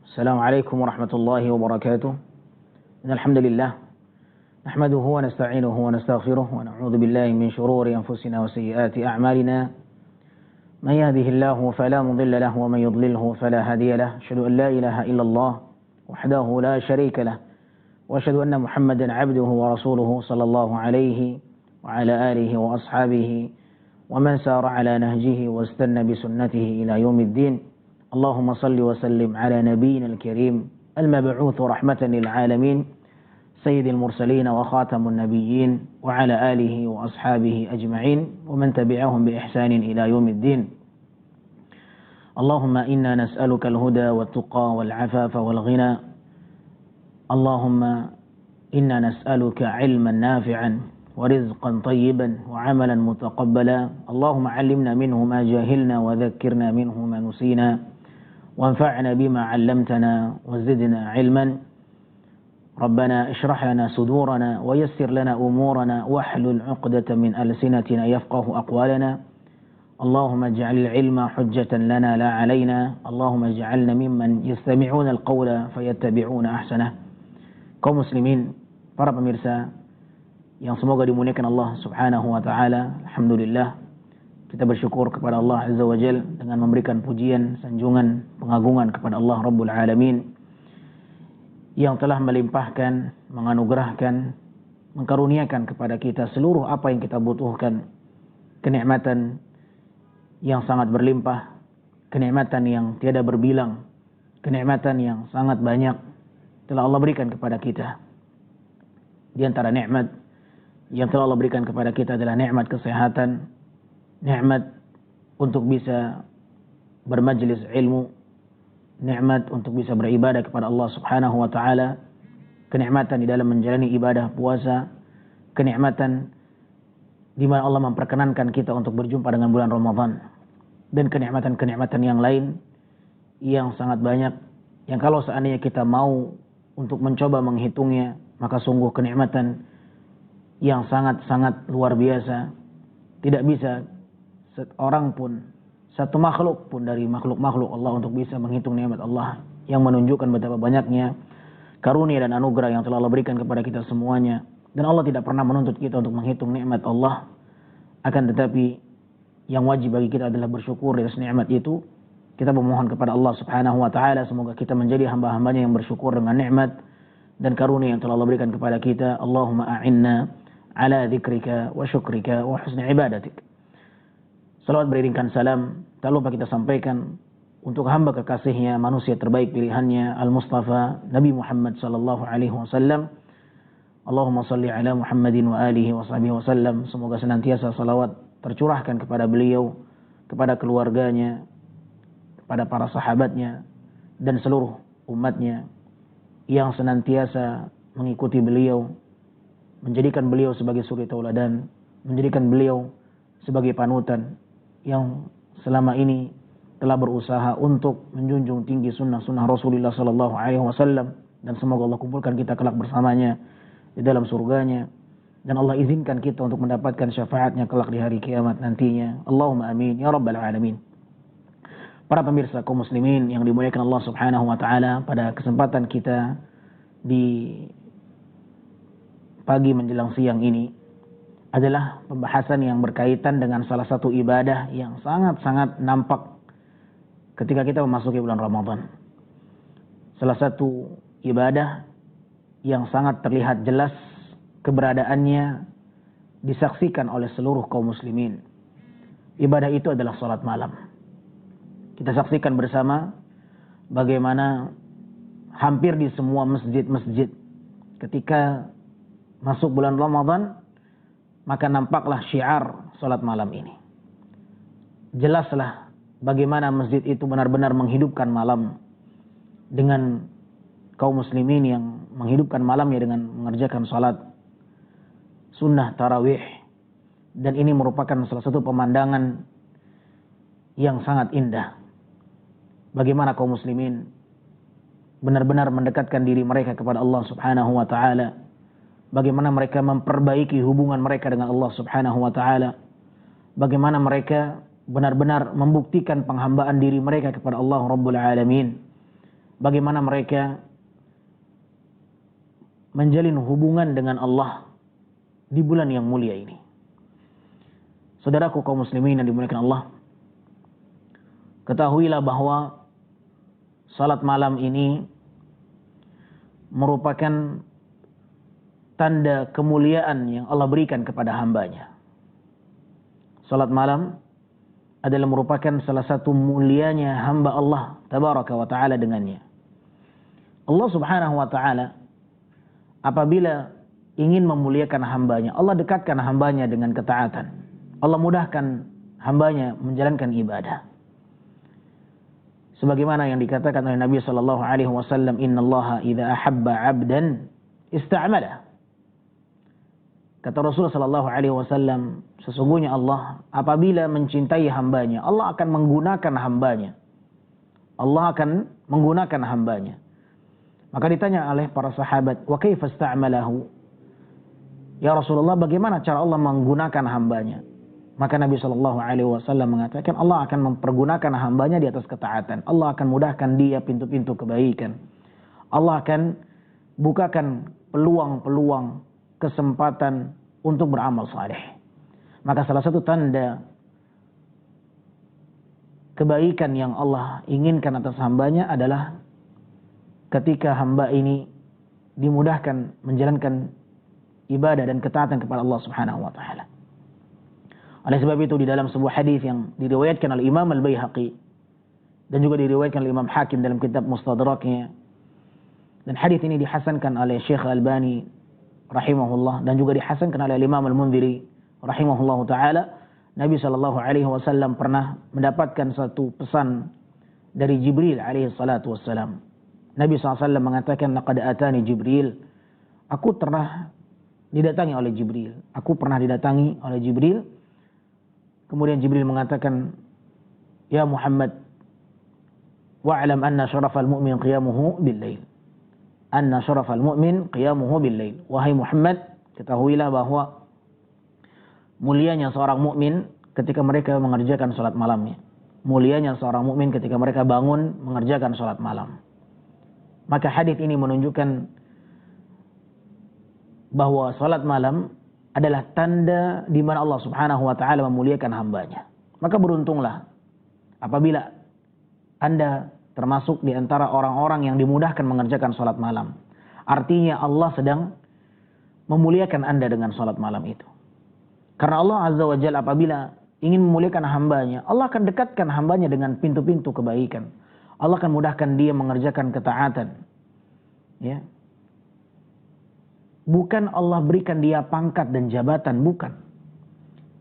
السلام عليكم ورحمة الله وبركاته. إن الحمد لله نحمده ونستعينه ونستغفره ونعوذ بالله من شرور أنفسنا وسيئات أعمالنا. من يهده الله فلا مضل له ومن يضلله فلا هادي له. أشهد أن لا إله إلا الله وحده لا شريك له وأشهد أن محمدا عبده ورسوله صلى الله عليه وعلى آله وأصحابه ومن سار على نهجه واستنى بسنته إلى يوم الدين. اللهم صل وسلم على نبينا الكريم المبعوث رحمة للعالمين سيد المرسلين وخاتم النبيين وعلى آله وأصحابه أجمعين ومن تبعهم بإحسان إلى يوم الدين. اللهم إنا نسألك الهدى والتقى والعفاف والغنى. اللهم إنا نسألك علما نافعا ورزقا طيبا وعملا متقبلا. اللهم علمنا منه ما جهلنا وذكرنا منه ما نسينا وانفعنا بما علمتنا وزدنا علما. ربنا اشرح لنا صدورنا ويسر لنا أمورنا واحلل عقدة من ألسنتنا يفقه أقوالنا. اللهم اجعل العلم حجة لنا لا علينا. اللهم اجعلنا ممن يستمعون القول فيتبعون أحسنه. Kaum muslimin, para pemirsa yang semoga dimuliakan Allah Subhanahu wa taala. Alhamdulillah, kita bersyukur kepada Allah Azza wa Jalla dengan memberikan pujian, sanjungan, pengagungan kepada Allah Rabbul Alamin yang telah melimpahkan, menganugerahkan, mengkaruniakan kepada kita seluruh apa yang kita butuhkan. Kenikmatan yang sangat berlimpah, kenikmatan yang tiada berbilang, kenikmatan yang sangat banyak telah Allah berikan kepada kita. Di antara nikmat yang telah Allah berikan kepada kita adalah nikmat kesehatan, nikmat untuk bisa bermajlis ilmu, nikmat untuk bisa beribadah kepada Allah Subhanahu wa taala, kenikmatan di dalam menjalani ibadah puasa, kenikmatan di mana Allah memperkenankan kita untuk berjumpa dengan bulan Ramadan, dan kenikmatan-kenikmatan yang lain yang sangat banyak yang kalau seandainya kita mau untuk mencoba menghitungnya, maka sungguh kenikmatan yang sangat-sangat luar biasa. Tidak bisa seorang pun, satu makhluk pun dari makhluk-makhluk Allah untuk bisa menghitung nikmat Allah, yang menunjukkan betapa banyaknya karunia dan anugerah yang telah Allah berikan kepada kita semuanya. Dan Allah tidak pernah menuntut kita untuk menghitung nikmat Allah. Akan tetapi yang wajib bagi kita adalah bersyukur atas nikmat itu. Kita memohon kepada Allah Subhanahu wa taala semoga kita menjadi hamba-hambanya yang bersyukur dengan nikmat dan karunia yang telah Allah berikan kepada kita. Allahumma a'inna ala dzikrika wa syukrika wa husni ibadatik. Salawat beriringkan salam tak lupa kita sampaikan untuk hamba kekasihnya, manusia terbaik pilihannya, Al-Mustafa Nabi Muhammad sallallahu alaihi wasallam. Allahumma salli ala Muhammadin wa alihi wa sahbihi wasallam. Semoga senantiasa salawat tercurahkan kepada beliau, kepada keluarganya, pada para sahabatnya dan seluruh umatnya yang senantiasa mengikuti beliau, menjadikan beliau sebagai suri tauladan, menjadikan beliau sebagai panutan yang selama ini telah berusaha untuk menjunjung tinggi sunnah-sunnah Rasulullah sallallahu alaihi wasallam, dan semoga Allah kumpulkan kita kelak bersamanya di dalam surganya, dan Allah izinkan kita untuk mendapatkan syafaatnya kelak di hari kiamat nantinya. Allahumma amin ya rabbal alamin. Para pemirsa kaum muslimin yang dimuliakan Allah Subhanahu wa taala, pada kesempatan kita di pagi menjelang siang ini adalah pembahasan yang berkaitan dengan salah satu ibadah yang sangat-sangat nampak ketika kita memasuki bulan Ramadan. Salah satu ibadah yang sangat terlihat jelas keberadaannya disaksikan oleh seluruh kaum muslimin. Ibadah itu adalah salat malam. Kita saksikan bersama bagaimana hampir di semua masjid-masjid ketika masuk bulan Ramadan, maka nampaklah syiar salat malam ini. Jelaslah bagaimana masjid itu benar-benar menghidupkan malam dengan kaum muslimin yang menghidupkan malamnya dengan mengerjakan salat sunnah tarawih. Dan ini merupakan salah satu pemandangan yang sangat indah. Bagaimana kaum muslimin benar-benar mendekatkan diri mereka kepada Allah Subhanahu wa taala. Bagaimana mereka memperbaiki hubungan mereka dengan Allah Subhanahu wa taala. Bagaimana mereka benar-benar membuktikan penghambaan diri mereka kepada Allah Rabbul Alamin. bagaimana mereka menjalin hubungan dengan Allah di bulan yang mulia ini. Saudaraku kaum muslimin yang dimuliakan Allah, ketahuilah bahwa salat malam ini merupakan tanda kemuliaan yang Allah berikan kepada hambanya. Salat malam adalah merupakan salah satu mulianya hamba Allah tabaraka wa ta'ala dengannya. Allah subhanahu wa ta'ala apabila ingin memuliakan hambanya, Allah dekatkan hambanya dengan ketaatan. Allah mudahkan hambanya menjalankan ibadah. Sebagaimana yang dikatakan oleh Nabi sallallahu alaihi wasallam, "Innallaha idza ahabba 'abdan ista'malah." Kata Rasulullah sallallahu alaihi wasallam, sesungguhnya Allah apabila mencintai hambanya, Allah akan menggunakan hambanya. Allah akan menggunakan hambanya. Maka ditanya oleh para sahabat, "Wa kaifa ista'malahu?" Ya Rasulullah, bagaimana cara Allah menggunakan hambanya? Maka Nabi sallallahu alaihi wasallam mengatakan, Allah akan mempergunakan hambanya di atas ketaatan. Allah akan mudahkan dia pintu-pintu kebaikan. Allah akan bukakan peluang-peluang kesempatan untuk beramal saleh. Maka salah satu tanda kebaikan yang Allah inginkan atas hambanya adalah ketika hamba ini dimudahkan menjalankan ibadah dan ketaatan kepada Allah Subhanahu wa taala. Oleh sebab itu di dalam sebuah hadis yang diriwayatkan oleh Imam Al-Baihaqi dan juga diriwayatkan oleh Imam Hakim dalam kitab Mustadraknya, dan hadis ini dihasankan oleh Syekh Al-Albani rahimahullah dan juga dihasankan oleh Imam Al-Munziri rahimahullahu taala, Nabi sallallahu alaihi wasallam pernah mendapatkan satu pesan dari Jibril alaihi salatu wassalam. Nabi SAW mengatakan, "Laqad atani Jibril." Aku pernah didatangi oleh Jibril. Aku pernah didatangi oleh Jibril. Kemudian Jibril mengatakan, "Ya Muhammad, wa'lam anna syarafal mu'min qiyamuhu bil-lail." Anna syarafal mu'min qiyamuhu bil-lail. Wahai Muhammad, ketahuilah bahwa mulianya seorang mukmin ketika mereka mengerjakan salat malamnya. Mulianya seorang mukmin ketika mereka bangun mengerjakan salat malam. Maka hadis ini menunjukkan bahwa salat malam adalah tanda di mana Allah Subhanahu wa taala memuliakan hambanya. Maka beruntunglah apabila Anda termasuk di antara orang-orang yang dimudahkan mengerjakan salat malam. Artinya Allah sedang memuliakan Anda dengan salat malam itu. Karena Allah Azza wa Jalla apabila ingin memuliakan hambanya, Allah akan dekatkan hambanya dengan pintu-pintu kebaikan. Allah akan mudahkan dia mengerjakan ketaatan. Ya. Bukan Allah berikan dia pangkat dan jabatan, bukan.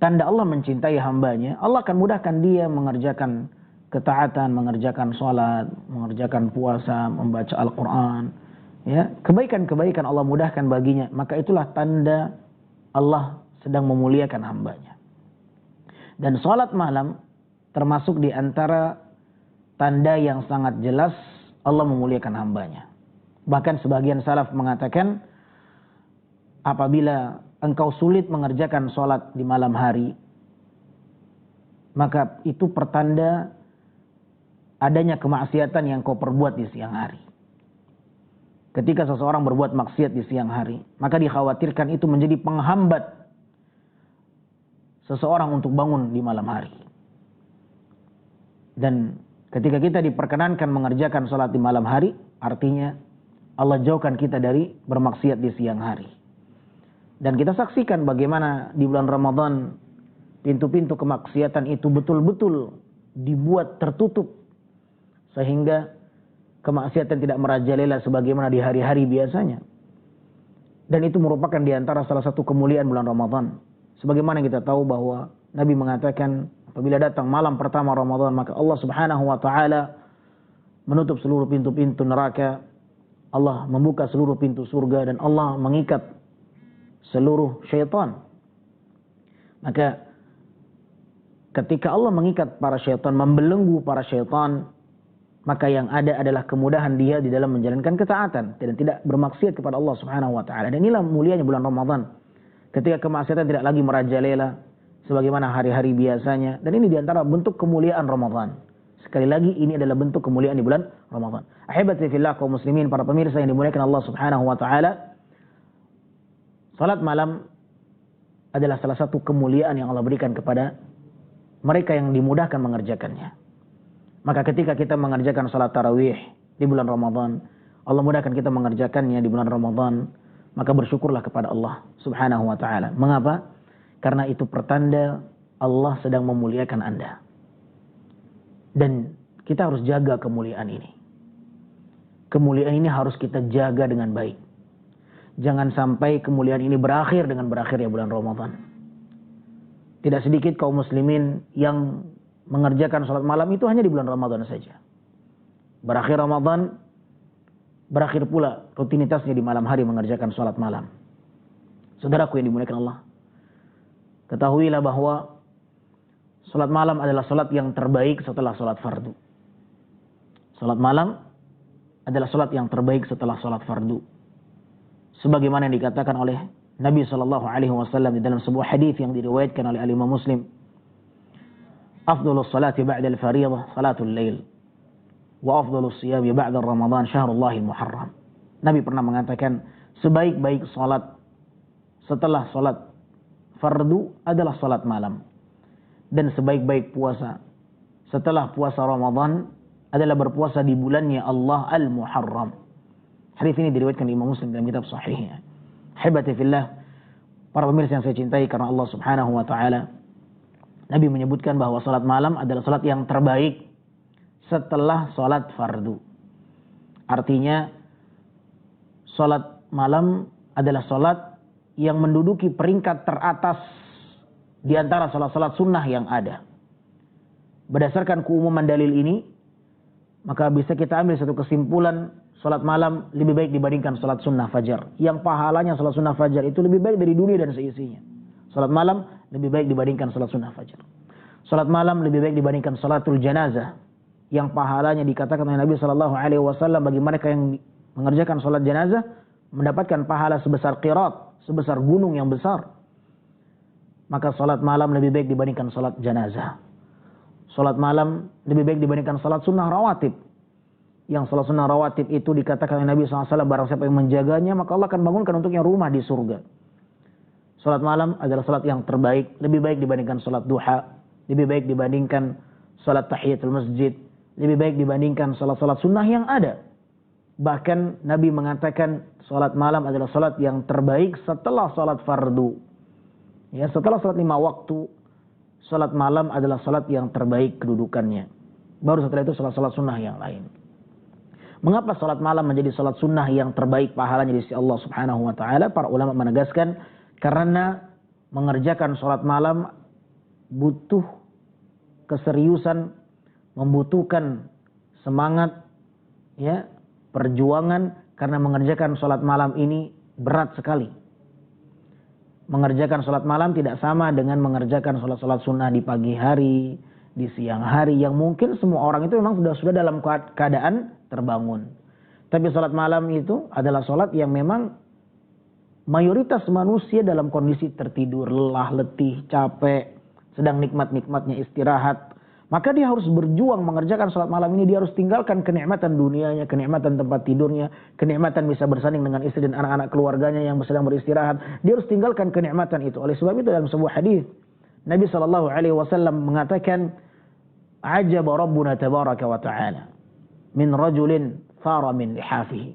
Tanda Allah mencintai hambanya, Allah akan mudahkan dia mengerjakan ketaatan, mengerjakan sholat, mengerjakan puasa, membaca Al-Quran. Ya. Kebaikan-kebaikan Allah mudahkan baginya. Maka itulah tanda Allah sedang memuliakan hambanya. Dan sholat malam termasuk di antara tanda yang sangat jelas Allah memuliakan hambanya. Bahkan sebagian salaf mengatakan, apabila engkau sulit mengerjakan sholat di malam hari, maka itu pertanda adanya kemaksiatan yang kau perbuat di siang hari. Ketika seseorang berbuat maksiat di siang hari, maka dikhawatirkan itu menjadi penghambat seseorang untuk bangun di malam hari. Dan ketika kita diperkenankan mengerjakan sholat di malam hari, artinya Allah jauhkan kita dari bermaksiat di siang hari. Dan kita saksikan bagaimana di bulan Ramadan pintu-pintu kemaksiatan itu betul-betul dibuat tertutup, sehingga kemaksiatan tidak merajalela sebagaimana di hari-hari biasanya. Dan itu merupakan di antara salah satu kemuliaan bulan Ramadan. Sebagaimana kita tahu bahwa Nabi mengatakan apabila datang malam pertama Ramadan, maka Allah Subhanahu wa taala menutup seluruh pintu-pintu neraka, Allah membuka seluruh pintu surga, dan Allah mengikat seluruh syaitan. Maka ketika Allah mengikat para syaitan, membelenggu para syaitan, maka yang ada adalah kemudahan dia di dalam menjalankan ketaatan dan tidak bermaksiat kepada Allah Subhanahu wa taala. Dan inilah mulianya bulan Ramadan. Ketika kemaksiatan tidak lagi merajalela sebagaimana hari-hari biasanya. Dan ini diantara bentuk kemuliaan Ramadan. Sekali lagi ini adalah bentuk kemuliaan di bulan Ramadan. Ahibati fillah kaum muslimin, para pemirsa yang dimuliakan Allah Subhanahu wa taala. Salat malam adalah salah satu kemuliaan yang Allah berikan kepada mereka yang dimudahkan mengerjakannya. Maka ketika kita mengerjakan salat tarawih di bulan Ramadan, Allah mudahkan kita mengerjakannya di bulan Ramadan, maka bersyukurlah kepada Allah Subhanahu wa taala. Mengapa? Karena itu pertanda Allah sedang memuliakan Anda. Dan kita harus jaga kemuliaan ini. Kemuliaan ini harus kita jaga dengan baik. Jangan sampai kemuliaan ini berakhir dengan berakhirnya bulan Ramadan. Tidak sedikit kaum muslimin yang mengerjakan salat malam itu hanya di bulan Ramadan saja. Berakhir Ramadan, berakhir pula rutinitasnya di malam hari mengerjakan salat malam. Saudaraku yang dimuliakan Allah, ketahuilah bahwa salat malam adalah salat yang terbaik setelah salat fardu. Salat malam adalah salat yang terbaik setelah salat fardu. Sebagaimana yang dikatakan oleh Nabi SAW di dalam sebuah hadis yang diriwayatkan oleh Imam Muslim. Afdhalus salati ba'da al-fariidah salatul lail. Wa afdhalus siyami ba'da Ramadan syahrullahil muharram. Nabi pernah mengatakan sebaik-baik salat setelah salat fardu adalah salat malam. Dan sebaik-baik puasa setelah puasa Ramadan adalah berpuasa di bulannya Allah Al-Muharram. Hadis ini diriwayatkan Imam Muslim dalam kitab sahihnya. Hibati fillah, para pemirsa yang saya cintai karena Allah Subhanahu wa taala, Nabi menyebutkan bahwa salat malam adalah salat yang terbaik setelah salat fardu. Artinya salat malam adalah salat yang menduduki peringkat teratas di antara salat-salat sunnah yang ada. Berdasarkan keumuman dalil ini, maka bisa kita ambil satu kesimpulan, salat malam lebih baik dibandingkan salat sunnah fajar. Yang pahalanya salat sunnah fajar itu lebih baik dari dunia dan seisinya. Salat malam lebih baik dibandingkan salat sunnah fajar. Salat malam lebih baik dibandingkan salatul janazah. Yang pahalanya dikatakan oleh Nabi SAW bagi mereka yang mengerjakan salat janazah mendapatkan pahala sebesar qirat, sebesar gunung yang besar. Maka salat malam lebih baik dibandingkan salat janazah. Salat malam lebih baik dibandingkan salat sunnah rawatib. Yang salat sunnah rawatib itu dikatakan oleh Nabi SAW, barang siapa yang menjaganya, maka Allah akan bangunkan untuknya rumah di surga. Salat malam adalah salat yang terbaik, lebih baik dibandingkan salat duha, lebih baik dibandingkan salat tahiyatul masjid, lebih baik dibandingkan salat-salat sunnah yang ada. Bahkan Nabi mengatakan salat malam adalah salat yang terbaik setelah salat fardu. Ya, setelah salat 5 waktu, salat malam adalah salat yang terbaik kedudukannya. Baru setelah itu salat-salat sunnah yang lain. Mengapa salat malam menjadi salat sunnah yang terbaik pahalanya di sisi Allah Subhanahu wa taala? Para ulama menegaskan karena mengerjakan salat malam butuh keseriusan, membutuhkan semangat, ya, perjuangan, karena mengerjakan salat malam ini berat sekali. Mengerjakan salat malam tidak sama dengan mengerjakan salat-salat sunnah di pagi hari, di siang hari, yang mungkin semua orang itu memang sudah dalam keadaan terbangun. Tapi salat malam itu adalah salat yang memang mayoritas manusia dalam kondisi tertidur, lelah, letih, capek, sedang nikmat-nikmatnya istirahat. Maka dia harus berjuang mengerjakan salat malam ini. Dia harus tinggalkan kenikmatan dunianya, kenikmatan tempat tidurnya, kenikmatan bisa bersanding dengan istri dan anak-anak keluarganya yang sedang beristirahat. Dia harus tinggalkan kenikmatan itu. Oleh sebab itu dalam sebuah hadis Nabi SAW mengatakan, "Ajaba Rabbuna tabaraka wa ta'ala min rajulin thara min lihafihi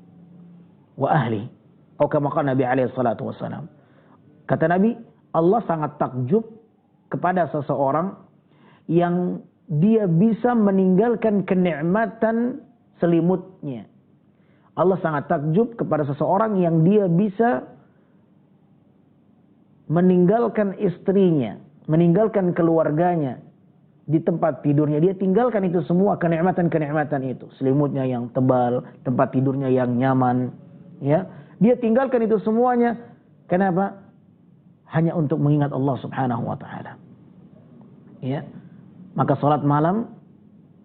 wa ahli." Atau kama qala Nabi SAW. Kata Nabi, Allah sangat takjub kepada seseorang yang dia bisa meninggalkan kenikmatan selimutnya. Allah sangat takjub kepada seseorang yang dia bisa meninggalkan istrinya, meninggalkan keluarganya di tempat tidurnya. Dia tinggalkan itu semua, kenikmatan-kenikmatan itu. Selimutnya yang tebal, tempat tidurnya yang nyaman. Ya, dia tinggalkan itu semuanya. Kenapa? Hanya untuk mengingat Allah Subhanahu wa ta'ala. Ya. Maka salat malam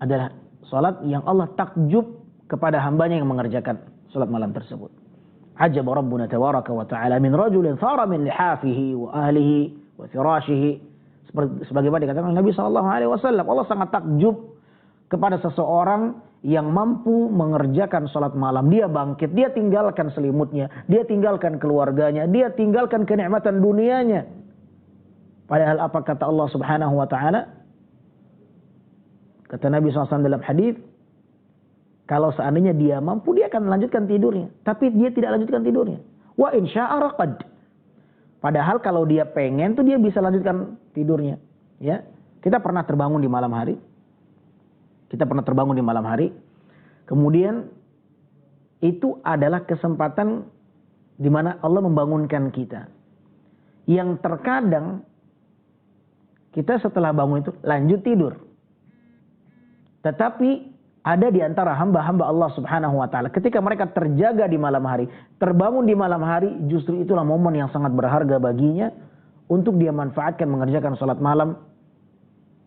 adalah salat yang Allah takjub kepada hambanya yang mengerjakan salat malam tersebut. Ajaba Rabbuna tabaraka wa ta'ala min rajulin thara min lihafihi wa ahlihi wa firashihi. Sebagaimana dikatakan oleh Nabi SAW, Allah sangat takjub kepada seseorang yang mampu mengerjakan sholat malam. Dia bangkit, dia tinggalkan selimutnya, dia tinggalkan keluarganya, dia tinggalkan kenikmatan dunianya. Padahal apa kata Allah Subhanahu wa taala? Kata Nabi SAW dalam hadis, kalau seandainya dia mampu, dia akan melanjutkan tidurnya. Tapi dia tidak lanjutkan tidurnya. Wa in syaa raqad. Padahal kalau dia pengen tuh dia bisa lanjutkan tidurnya. Ya, kita pernah terbangun di malam hari. Kemudian itu adalah kesempatan di mana Allah membangunkan kita. Yang terkadang kita setelah bangun itu lanjut tidur. Tetapi ada di antara hamba-hamba Allah Subhanahu wa taala ketika mereka terjaga di malam hari, terbangun di malam hari, justru itulah momen yang sangat berharga baginya untuk dia manfaatkan mengerjakan salat malam,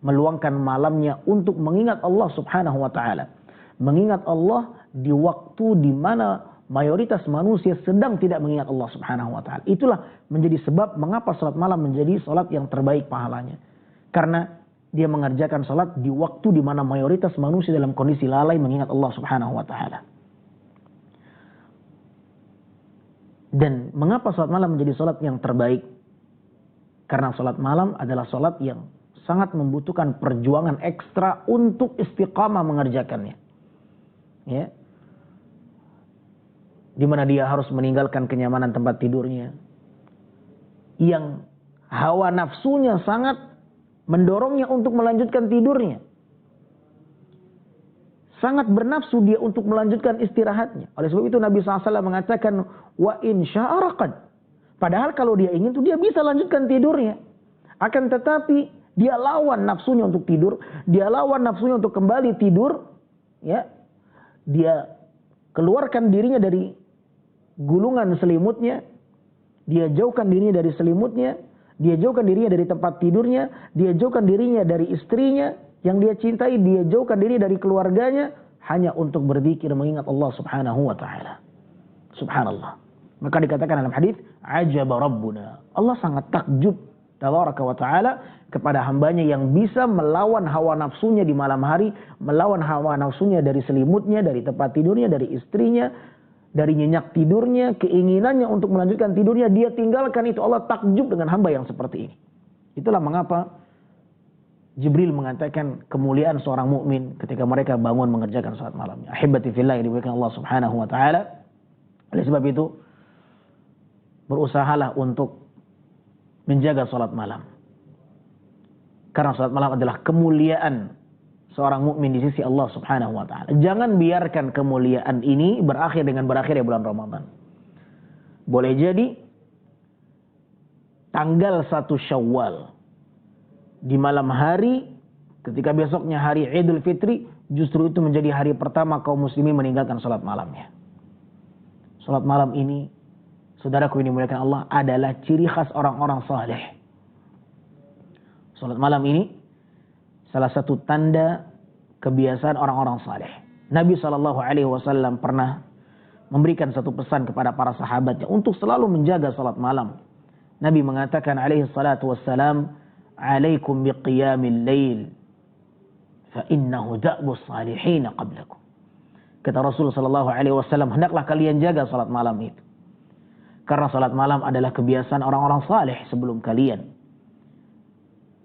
meluangkan malamnya untuk mengingat Allah Subhanahu wa taala. Mengingat Allah di waktu di mana mayoritas manusia sedang tidak mengingat Allah Subhanahu wa taala. Itulah menjadi sebab mengapa salat malam menjadi salat yang terbaik pahalanya. Karena dia mengerjakan salat di waktu di mana mayoritas manusia dalam kondisi lalai mengingat Allah Subhanahu wa taala. Dan mengapa salat malam menjadi salat yang terbaik? Karena salat malam adalah salat yang sangat membutuhkan perjuangan ekstra untuk istiqamah mengerjakannya. Ya. Di mana dia harus meninggalkan kenyamanan tempat tidurnya. Yang hawa nafsunya sangat mendorongnya untuk melanjutkan tidurnya. Sangat bernafsu dia untuk melanjutkan istirahatnya. Oleh sebab itu Nabi SAW mengatakan, wa in syaa raqad. Padahal kalau dia ingin tuh dia bisa lanjutkan tidurnya. Akan tetapi dia lawan nafsunya untuk tidur, dia lawan nafsunya untuk kembali tidur, ya. Dia keluarkan dirinya dari gulungan selimutnya, dia jauhkan dirinya dari selimutnya, dia jauhkan dirinya dari tempat tidurnya, dia jauhkan dirinya dari istrinya yang dia cintai, dia jauhkan diri dari keluarganya hanya untuk berzikir mengingat Allah Subhanahu wa taala. Subhanallah. Maka dikatakan dalam hadis, ajaba rabbuna. Allah sangat takjub tabaraka wa taala kepada hambanya yang bisa melawan hawa nafsunya di malam hari, melawan hawa nafsunya dari selimutnya, dari tempat tidurnya, dari istrinya, dari nyenyak tidurnya, keinginannya untuk melanjutkan tidurnya, dia tinggalkan itu. Allah takjub dengan hamba yang seperti ini. Itulah mengapa Jibril mengatakan kemuliaan seorang mukmin ketika mereka bangun mengerjakan salat malamnya. Ahibati fillah yang dimuliakan Allah Subhanahu wa taala. Oleh sebab itu, berusahalah untuk menjaga salat malam. Karena salat malam adalah kemuliaan seorang mukmin di sisi Allah Subhanahu wa taala. Jangan biarkan kemuliaan ini berakhir dengan berakhirnya bulan Ramadan. Boleh jadi tanggal 1 Syawal di malam hari ketika besoknya hari Idul Fitri, justru itu menjadi hari pertama kaum muslimin meninggalkan salat malamnya. Salat malam ini, saudaraku ini dimuliakan Allah, adalah ciri khas orang-orang saleh. Salat malam ini salah satu tanda kebiasaan orang-orang saleh. Nabi SAW pernah memberikan satu pesan kepada para sahabatnya untuk selalu menjaga salat malam. Nabi mengatakan alaihi salatu wassalam, alaikum biqiyamil lail fa innahu da'bus salihin qablakum. Kata Rasul SAW, hendaklah kalian jaga salat malam itu. Karena salat malam adalah kebiasaan orang-orang saleh sebelum kalian.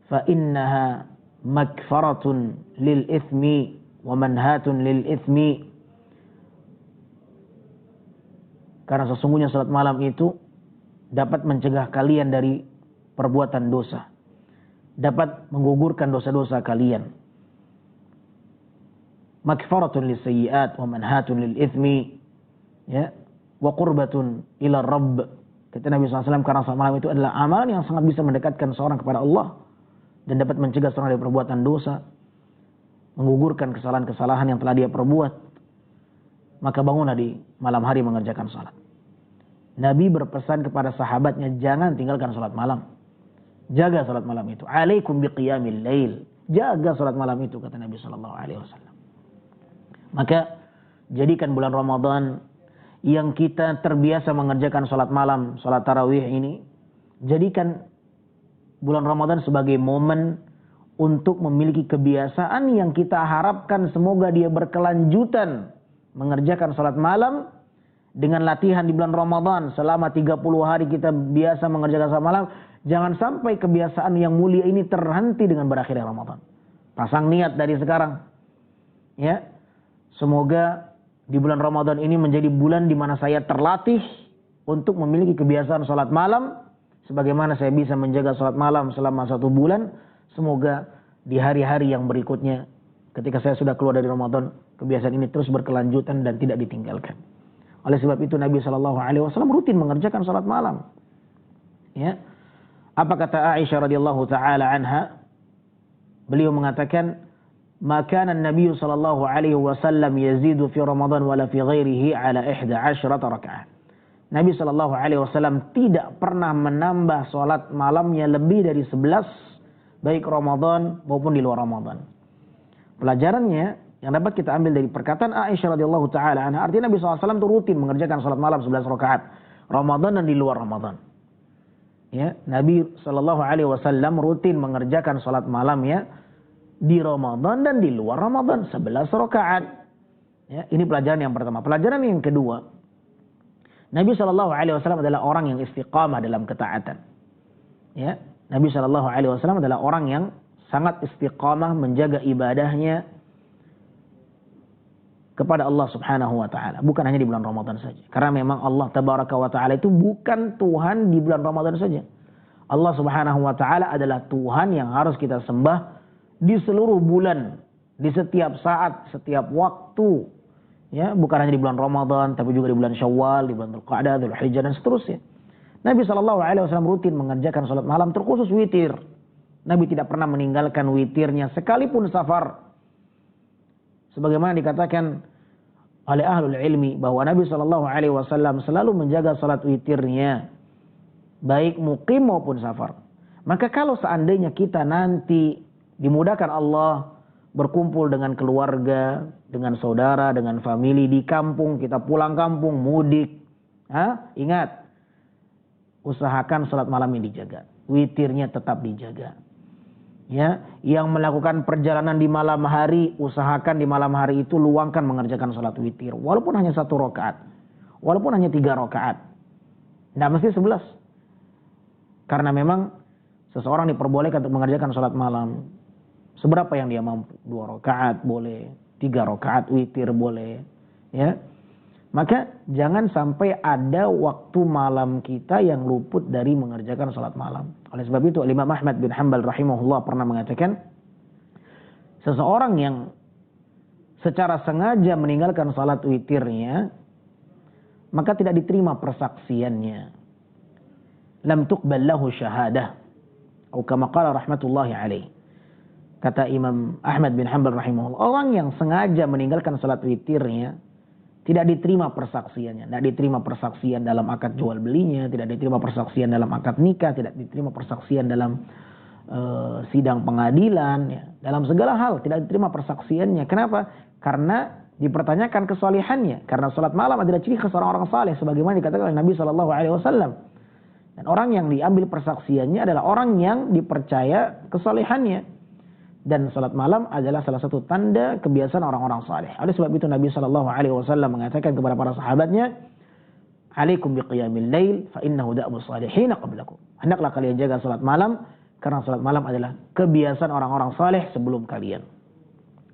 Fa innaha makfaratun lil ithmi wa manhatun lil ithmi. Karena sesungguhnya salat malam itu dapat mencegah kalian dari perbuatan dosa, dapat menggugurkan dosa-dosa kalian. Makfaratun lis sayyi'at wa manhatun lil ithmi, ya, wa qurbatun ila rabb. Kata Nabi SAW, karena salat malam itu adalah amalan yang sangat bisa mendekatkan seorang kepada Allah dan dapat mencegah seorang dari perbuatan dosa, menggugurkan kesalahan-kesalahan yang telah dia perbuat. Maka bangunlah di malam hari mengerjakan salat. Nabi berpesan kepada sahabatnya, jangan tinggalkan salat malam. Jaga salat malam itu. Alaikum biqiyamil lail. Jaga salat malam itu, kata Nabi SAW. Maka jadikan bulan Ramadan yang kita terbiasa mengerjakan salat malam, salat tarawih ini, jadikan bulan Ramadan sebagai momen untuk memiliki kebiasaan yang kita harapkan semoga dia berkelanjutan mengerjakan salat malam dengan latihan di bulan Ramadan selama 30 hari kita biasa mengerjakan salat malam. Jangan sampai kebiasaan yang mulia ini terhenti dengan berakhirnya Ramadan. Pasang niat dari sekarang. Ya. Semoga di bulan Ramadan ini menjadi bulan di mana saya terlatih untuk memiliki kebiasaan salat malam sebagaimana saya bisa menjaga salat malam selama 1 bulan. Semoga di hari-hari yang berikutnya ketika saya sudah keluar dari Ramadan, kebiasaan ini terus berkelanjutan dan tidak ditinggalkan. Oleh sebab itu Nabi SAW rutin mengerjakan salat malam. Ya. Apa kata Aisyah radhiyallahu taala anha? Beliau mengatakan, "Ma kana an-nabiy sallallahu alaihi wasallam yazidu fi Ramadan wala fi ghairihi ala 11 raka'ah." Nabi sallallahu alaihi wasallam tidak pernah menambah salat malamnya lebih dari 11 baik Ramadan maupun di luar Ramadan. Pelajarannya yang dapat kita ambil dari perkataan Aisyah radhiyallahu taala anha, artinya Nabi SAW itu rutin mengerjakan salat malam 11 rakaat Ramadan dan di luar Ramadan. Ya, Nabi Shallallahu Alaihi Wasallam rutin mengerjakan salat malam ya di Ramadan dan di luar Ramadan 11 rakaat. Ya, ini pelajaran yang pertama. Pelajaran yang kedua, Nabi Shallallahu Alaihi Wasallam adalah orang yang istiqamah dalam ketaatan. Ya, Nabi Shallallahu Alaihi Wasallam adalah orang yang sangat istiqamah menjaga ibadahnya kepada Allah Subhanahu wa taala, bukan hanya di bulan Ramadan saja. Karena memang Allah Tabaraka wa taala itu bukan Tuhan di bulan Ramadan saja. Allah Subhanahu wa taala adalah Tuhan yang harus kita sembah di seluruh bulan, di setiap saat, setiap waktu. Ya, bukan hanya di bulan Ramadan, tapi juga di bulan Syawal, di bulan Dzulqa'dah, Dzulhijjah dan seterusnya. Nabi sallallahu alaihi wasallam rutin mengerjakan salat malam terkhusus witir. Nabi tidak pernah meninggalkan witirnya sekalipun safar. Sebagaimana dikatakan oleh ahlul ilmi bahwa Nabi Shallallahu Alaihi Wasallam selalu menjaga salat witirnya baik muqim maupun safar. Maka kalau seandainya kita nanti dimudahkan Allah berkumpul dengan keluarga, dengan saudara, dengan famili di kampung, kita pulang kampung, mudik, ingat, usahakan salat malam ini dijaga, witirnya tetap dijaga. Ya, yang melakukan perjalanan di malam hari, usahakan di malam hari itu luangkan mengerjakan salat witir, walaupun hanya 1 rakaat, walaupun hanya 3 rakaat, tidak mesti 11, karena memang seseorang diperbolehkan untuk mengerjakan salat malam seberapa yang dia mampu, 2 rakaat boleh, 3 rakaat witir boleh, ya. Maka jangan sampai ada waktu malam kita yang luput dari mengerjakan salat malam. Oleh sebab itu Imam Ahmad bin Hanbal rahimahullah pernah mengatakan, seseorang yang secara sengaja meninggalkan salat witirnya, maka tidak diterima persaksiannya. Lam tuqbal lahu syahadah. Atau kama qala rahmatullahi alaih. Kata Imam Ahmad bin Hanbal rahimahullah, orang yang sengaja meninggalkan salat witirnya tidak diterima persaksiannya, tidak diterima persaksian dalam akad jual belinya, tidak diterima persaksian dalam akad nikah, tidak diterima persaksian dalam sidang pengadilan, ya. Dalam segala hal tidak diterima persaksiannya. Kenapa? Karena dipertanyakan kesalehannya. Karena salat malam adalah ciri khas orang-orang saleh, sebagaimana dikatakan oleh Nabi Shallallahu Alaihi Wasallam. Dan orang yang diambil persaksiannya adalah orang yang dipercaya kesalehannya. Dan salat malam adalah salah satu tanda kebiasaan orang-orang saleh. Oleh sebab itu Nabi Shallallahu Alaihi Wasallam mengatakan kepada para sahabatnya, "Alaikum biqiyamil lail, fa innahu da'bus salihin qablakum." Hendaklah kalian jaga salat malam, karena salat malam adalah kebiasaan orang-orang saleh sebelum kalian.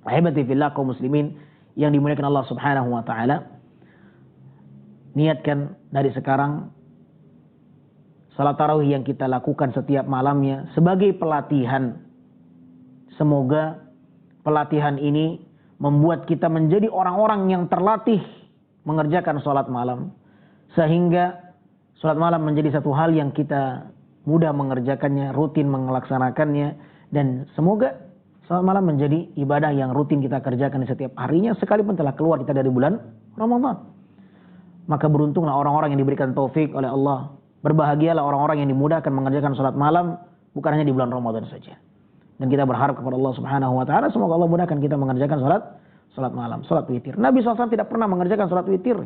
Ahibati fillah kaum muslimin yang dimuliakan Allah Subhanahu wa taala, niatkan dari sekarang salat tarawih yang kita lakukan setiap malamnya sebagai pelatihan. Semoga pelatihan ini membuat kita menjadi orang-orang yang terlatih mengerjakan sholat malam. Sehingga sholat malam menjadi satu hal yang kita mudah mengerjakannya, rutin melaksanakannya. Dan semoga sholat malam menjadi ibadah yang rutin kita kerjakan di setiap harinya, sekalipun telah keluar kita dari bulan Ramadan. Maka beruntunglah orang-orang yang diberikan taufik oleh Allah. Berbahagialah orang-orang yang dimudahkan mengerjakan sholat malam, bukan hanya di bulan Ramadan saja. Dan kita berharap kepada Allah Subhanahu wa taala semoga Allah mudahkan kita mengerjakan salat malam, salat witir. Nabi SAW tidak pernah mengerjakan salat witir.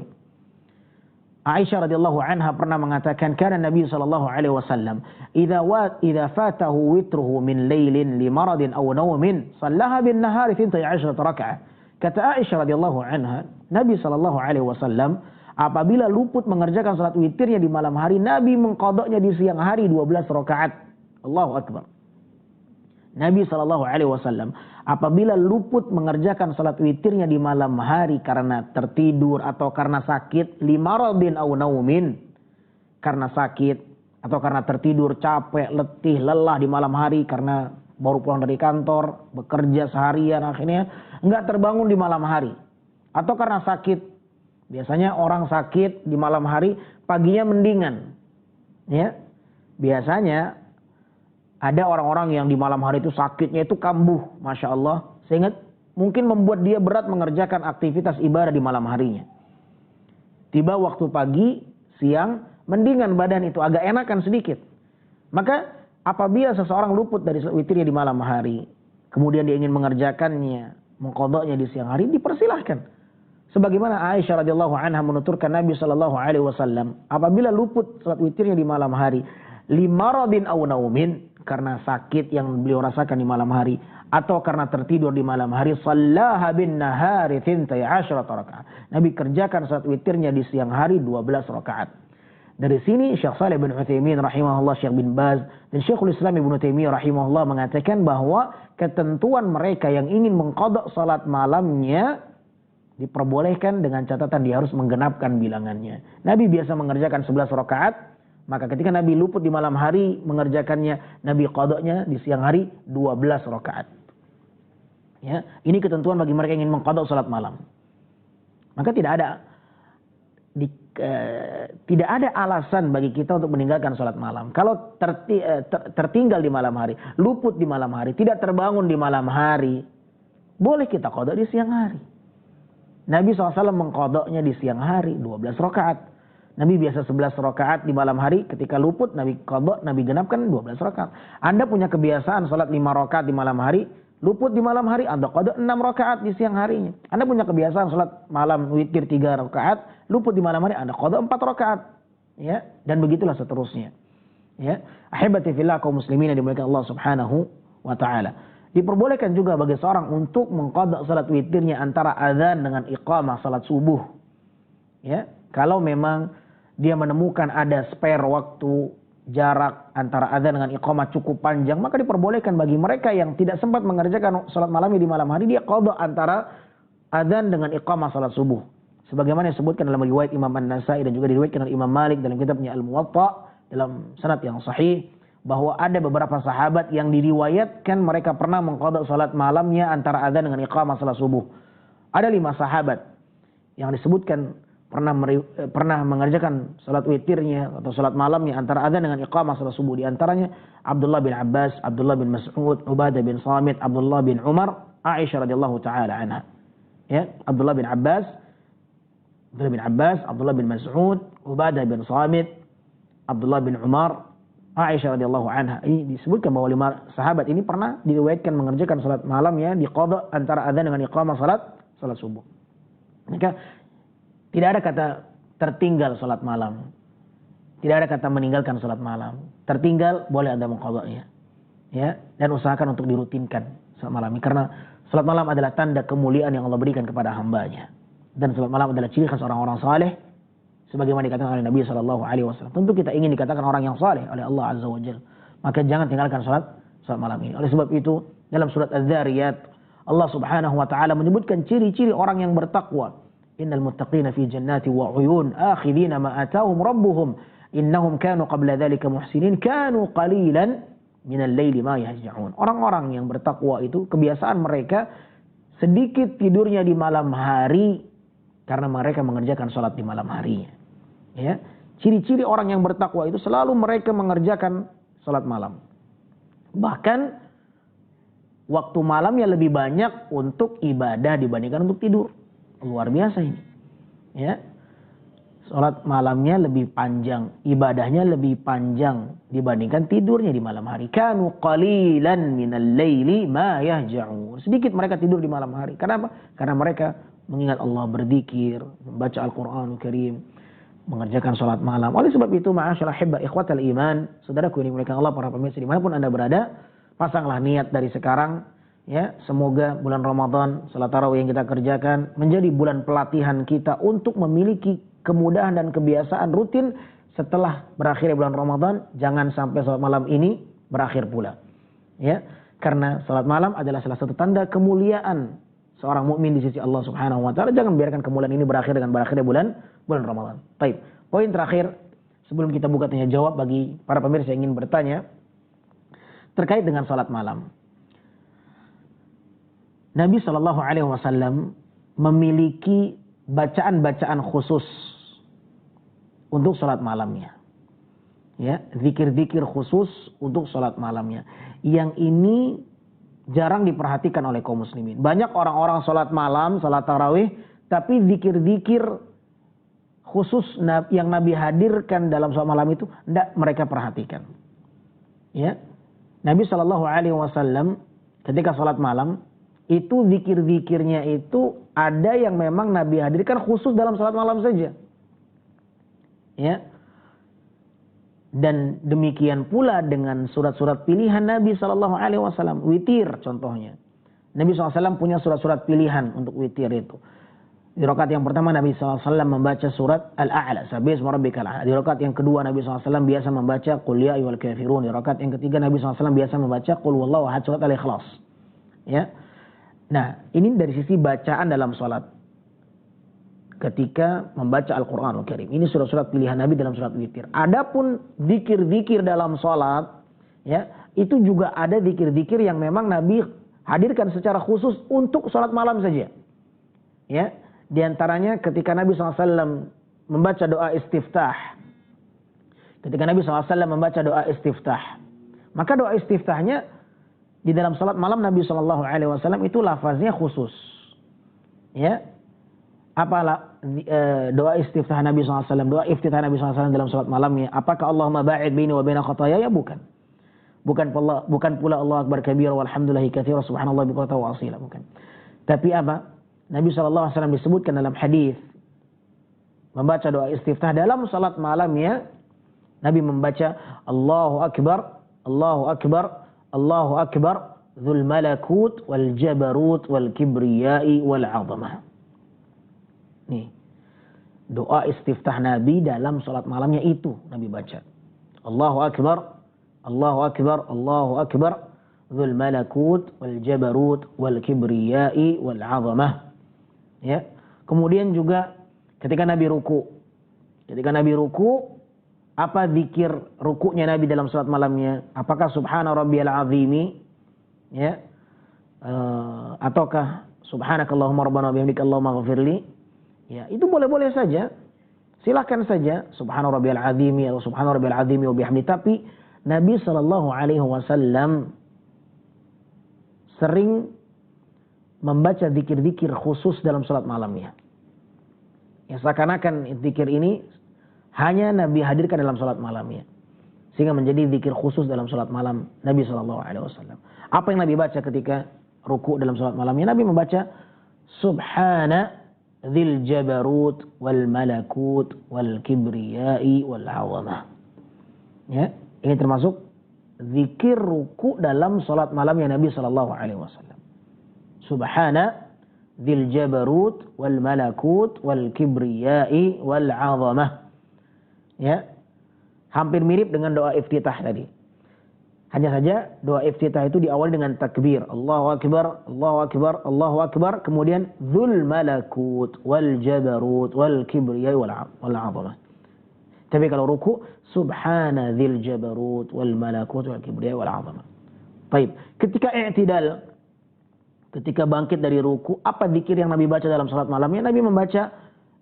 Aisyah radhiyallahu anha pernah mengatakan, kana Nabi sallallahu alaihi wasallam idza fatahu witruhu min lailin li maradin aw nawmin sallaha bin nahari 12 raka'ah. Kata Aisyah radhiyallahu anha, Nabi sallallahu alaihi wasallam apabila luput mengerjakan salat witirnya di malam hari, Nabi mengqadanya di siang hari 12 rakaat. Allahu akbar. Nabi sallallahu alaihi wasallam apabila luput mengerjakan salat witirnya di malam hari karena tertidur atau karena sakit, limaradin aw naumin, karena sakit atau karena tertidur, capek, letih, lelah di malam hari karena baru pulang dari kantor, bekerja seharian, akhirnya enggak terbangun di malam hari, atau karena sakit. Biasanya orang sakit di malam hari, paginya mendingan. Ya. Biasanya ada orang-orang yang di malam hari itu sakitnya itu kambuh, Masya Allah. Sehingga mungkin membuat dia berat mengerjakan aktivitas ibadah di malam harinya. Tiba waktu pagi, siang, mendingan badan itu, agak enakan sedikit. Maka apabila seseorang luput dari witirnya di malam hari, kemudian dia ingin mengerjakannya, mengqadanya di siang hari, dipersilahkan. Sebagaimana Aisyah radhiyallahu anha menuturkan Nabi sallallahu alaihi wasallam, apabila luput salat witirnya di malam hari, limaradin aw naumin, karena sakit yang beliau rasakan di malam hari atau karena tertidur di malam hari, sallaha bin nahari 12 rakaat. Nabi kerjakan salat witirnya di siang hari 12 rakaat. Dari sini Syekh Shalih bin Utsaimin rahimahullah, Syekh bin Baz dan Syekhul Islam Ibnu Taimiyah rahimahullah mengatakan bahwa ketentuan mereka yang ingin mengqadha salat malamnya diperbolehkan dengan catatan dia harus menggenapkan bilangannya. Nabi biasa mengerjakan 11 rakaat. Maka ketika Nabi luput di malam hari mengerjakannya, Nabi qadanya di siang hari 12 rakaat. Ya, ini ketentuan bagi mereka yang ingin mengqadha salat malam. Maka tidak ada alasan bagi kita untuk meninggalkan salat malam. Kalau tertinggal di malam hari, luput di malam hari, tidak terbangun di malam hari, boleh kita qadha di siang hari. Nabi SAW mengqadanya di siang hari 12 rakaat. Nabi biasa 11 rakaat di malam hari, ketika luput Nabi qadha, Nabi genapkan 12 rakaat. Anda punya kebiasaan salat 5 rakaat di malam hari, luput di malam hari, Anda qadha 6 rakaat di siang harinya. Anda punya kebiasaan salat malam witir 3 rakaat, luput di malam hari, Anda qadha 4 rakaat. Ya, dan begitulah seterusnya. Ya, ahibati fillah kaum muslimin yang dimuliakan Allah Subhanahu wa taala. Diperbolehkan juga bagi seorang untuk mengqadha salat witirnya antara azan dengan iqamah salat subuh. Ya, kalau memang dia menemukan ada spare waktu, jarak antara azan dengan iqamah cukup panjang, maka diperbolehkan bagi mereka yang tidak sempat mengerjakan salat malamnya di malam hari, dia qadha antara azan dengan iqamah salat subuh. Sebagaimana disebutkan dalam riwayat Imam An-Nasai dan juga diriwayatkan oleh Imam Malik dalam kitabnya Al-Muwatta dalam sanad yang sahih, bahwa ada beberapa sahabat yang diriwayatkan mereka pernah mengqadha salat malamnya antara azan dengan iqamah salat subuh. Ada 5 sahabat yang disebutkan pernah mengerjakan salat witirnya atau salat malamnya antara azan dengan iqamah salat subuh. Di antaranya Abdullah bin Abbas, Abdullah bin Mas'ud, Ubadah bin Samit, Abdullah bin Umar, Aisyah radhiyallahu taala anha. Ya, Abdullah bin Abbas, Abdullah bin Mas'ud, Ubadah bin Samit, Abdullah bin Umar, Aisyah radhiyallahu anha. Ini disebutkan bahwa 5 sahabat ini pernah diriwayatkan mengerjakan salat malamnya di qadha antara azan dengan iqamah salat subuh. Maka tidak ada kata tertinggal salat malam. Tidak ada kata meninggalkan salat malam. Tertinggal boleh Anda mengqadhanya. Ya, dan usahakan untuk dirutinkan salat malam ini, karena salat malam adalah tanda kemuliaan yang Allah berikan kepada hambanya. Dan salat malam adalah ciri khas orang-orang saleh sebagaimana dikatakan oleh Nabi sallallahu alaihi wasallam. Tentu kita ingin dikatakan orang yang saleh oleh Allah azza wajalla. Maka jangan tinggalkan salat malam ini. Oleh sebab itu, dalam surat Az-Zariyat Allah Subhanahu wa taala menyebutkan ciri-ciri orang yang bertakwa. Innal muttaqina fi jannati wa 'uyun akhidina ma atahum rabbuhum innahum kanu qabla dzalika muhsinin kanu qalilan minal laili ma yahja'un. Orang-orang yang bertakwa itu kebiasaan mereka sedikit tidurnya di malam hari karena mereka mengerjakan salat di malam harinya. Ya, ciri-ciri orang yang bertakwa itu selalu mereka mengerjakan salat malam. Bahkan waktu malamnya lebih banyak untuk ibadah dibandingkan untuk tidur. Luar biasa ini. Ya. Salat malamnya lebih panjang, ibadahnya lebih panjang dibandingkan tidurnya di malam hari. Kanu qalilan minal laili ma yahja'un. Sedikit mereka tidur di malam hari. Kenapa? Karena mereka mengingat Allah, berzikir, membaca Al-Qur'anul Karim. mengerjakan sholat malam. Oleh sebab itu, ma'asyarul ahibba ikhwatal iman, saudaraku yang dimuliakan Allah, para pemirsa dimanapun Anda berada, pasanglah niat dari sekarang, ya, semoga bulan Ramadan, salat tarawih yang kita kerjakan menjadi bulan pelatihan kita untuk memiliki kemudahan dan kebiasaan rutin setelah berakhir bulan Ramadan. Jangan sampai salat malam ini berakhir pula, ya, karena salat malam adalah salah satu tanda kemuliaan seorang mukmin di sisi Allah Subhanahu wa taala. Jangan biarkan kemuliaan ini berakhir dengan berakhirnya bulan Ramadan. Baik, poin terakhir sebelum kita buka tanya jawab bagi para pemirsa yang ingin bertanya terkait dengan salat malam. Nabi Shallallahu alaihi wasallam memiliki bacaan-bacaan khusus untuk salat malamnya. Ya, zikir-zikir khusus untuk salat malamnya. Yang ini jarang diperhatikan oleh kaum muslimin. Banyak orang-orang salat malam, salat tarawih, tapi zikir-zikir khusus yang Nabi hadirkan dalam salat malam itu tidak mereka perhatikan. Ya, Nabi Shallallahu alaihi wasallam ketika salat malam itu zikir-zikirnya itu ada yang memang Nabi hadirkan khusus dalam salat malam saja. Ya. Dan demikian pula dengan surat-surat pilihan Nabi SAW. Witir contohnya. Nabi SAW punya surat-surat pilihan untuk witir itu. Di rakaat yang pertama Nabi SAW membaca surat Al-A'la. Sabbihisma rabbikal a'la. Di rakaat yang kedua Nabi SAW biasa membaca Qul ya ayyuhal kafirun. Di rakaat yang ketiga Nabi SAW biasa membaca Qul huwallahu ahad, surat Al-Ikhlas. Ya. Nah, ini dari sisi bacaan dalam salat. Ketika membaca Al-Quranul Karim. Ini surat-surat pilihan Nabi dalam surat witir. Adapun zikir-zikir dalam salat, ya, itu juga ada zikir-zikir yang memang Nabi hadirkan secara khusus untuk salat malam saja. Ya, di antaranya ketika Nabi SAW membaca doa istiftah. Ketika Nabi SAW membaca doa istiftah, maka doa istiftahnya di dalam salat malam Nabi SAW itu lafaznya khusus. Ya. Apalah doa istiftah Nabi SAW, doa iftitah Nabi SAW dalam salat malamnya? Apakah Allahumma ba'id baini wa baina khataaya? Bukan. Bukan pula Allah akbar kabira walhamdulillahi katsira subhanallah biqadri wa asila, bukan. Tapi apa? Nabi SAW disebutkan dalam hadis membaca doa istiftah dalam salat malamnya, Nabi membaca Allahu akbar, Allahu akbar, Allahu akbar, dzul malakut wal jabarut wal kibriyai wal 'azamah. Nih, doa istiftah Nabi dalam salat malamnya itu Nabi baca. Allahu akbar, Allahu akbar, Allahu akbar, dzul malakut wal jabarut wal kibriyai wal 'azamah. Ya. Kemudian juga ketika Nabi ruku. Ketika Nabi ruku, apa zikir rukunya Nabi dalam salat malamnya? Apakah subhana rabbiyal azimi? Ya. Ataukah subhanakallahumma rabbana wa bihamdika allahumma ghafirli? Ya, itu boleh-boleh saja. Silahkan saja subhana rabbiyal azimi atau subhana rabbiyal azimi wa bihamdi. Tapi Nabi sallallahu alaihi wasallam sering membaca zikir-zikir khusus dalam salat malamnya. Ya, seakan-akan zikir ini hanya Nabi hadirkan dalam salat malamnya. Sehingga menjadi zikir khusus dalam salat malam Nabi sallallahu alaihi wasallam. Apa yang Nabi baca ketika ruku dalam salat malamnya? Nabi membaca Subhana dzil jabarut wal malakut wal kibriyai wal 'azamah. Ya, ini termasuk zikir ruku dalam salat malamnya Nabi sallallahu alaihi wasallam. Subhana dzil jabarut wal malakut wal kibriyai wal 'azamah. Ya. Hampir mirip dengan doa iftitah tadi. Hanya saja doa iftitah itu diawali dengan takbir. Allahu akbar, Allahu akbar, Allahu akbar. Kemudian dzul malakut wal jabarut wal kibriyai wal 'azamah. Tapi kalau ruku, subhana dzil jabarut wal malakut wal kibriyai wal 'azamah. Baik, ketika i'tidal, ketika bangkit dari ruku, apa zikir yang Nabi baca dalam salat malamnya? Nabi membaca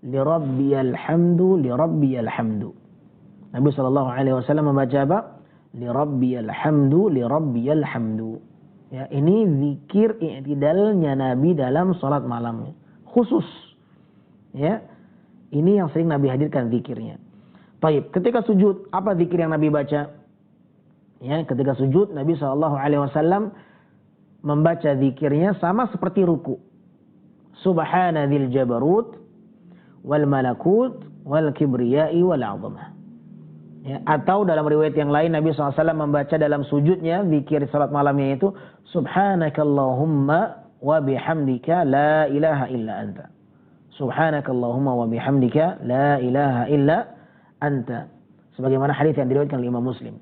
li rabbiyal hamdu, li rabbiyal hamdu. Nabi sallallahu alaihi wasallam membaca apa? Li rabbiyal hamdu, li rabbiyal hamdu. Ya, ini zikir i'tidalnya Nabi dalam salat malamnya. Khusus. Ya. Ini yang sering Nabi hadirkan zikirnya. Baik, ketika sujud, apa zikir yang Nabi baca? Ya, ketika sujud Nabi sallallahu alaihi wasallam membaca zikirnya sama seperti ruku. Subhana dzil jabarut wal malakut wal kibriyai wal 'azamah. Ya, atau dalam riwayat yang lain Nabi SAW membaca dalam sujudnya zikir salat malamnya itu subhanakallahumma wa bihamdika la ilaha illa anta. Subhanakallahumma wa bihamdika la ilaha illa anta. Sebagaimana hadis yang diriwayatkan oleh Imam Muslim.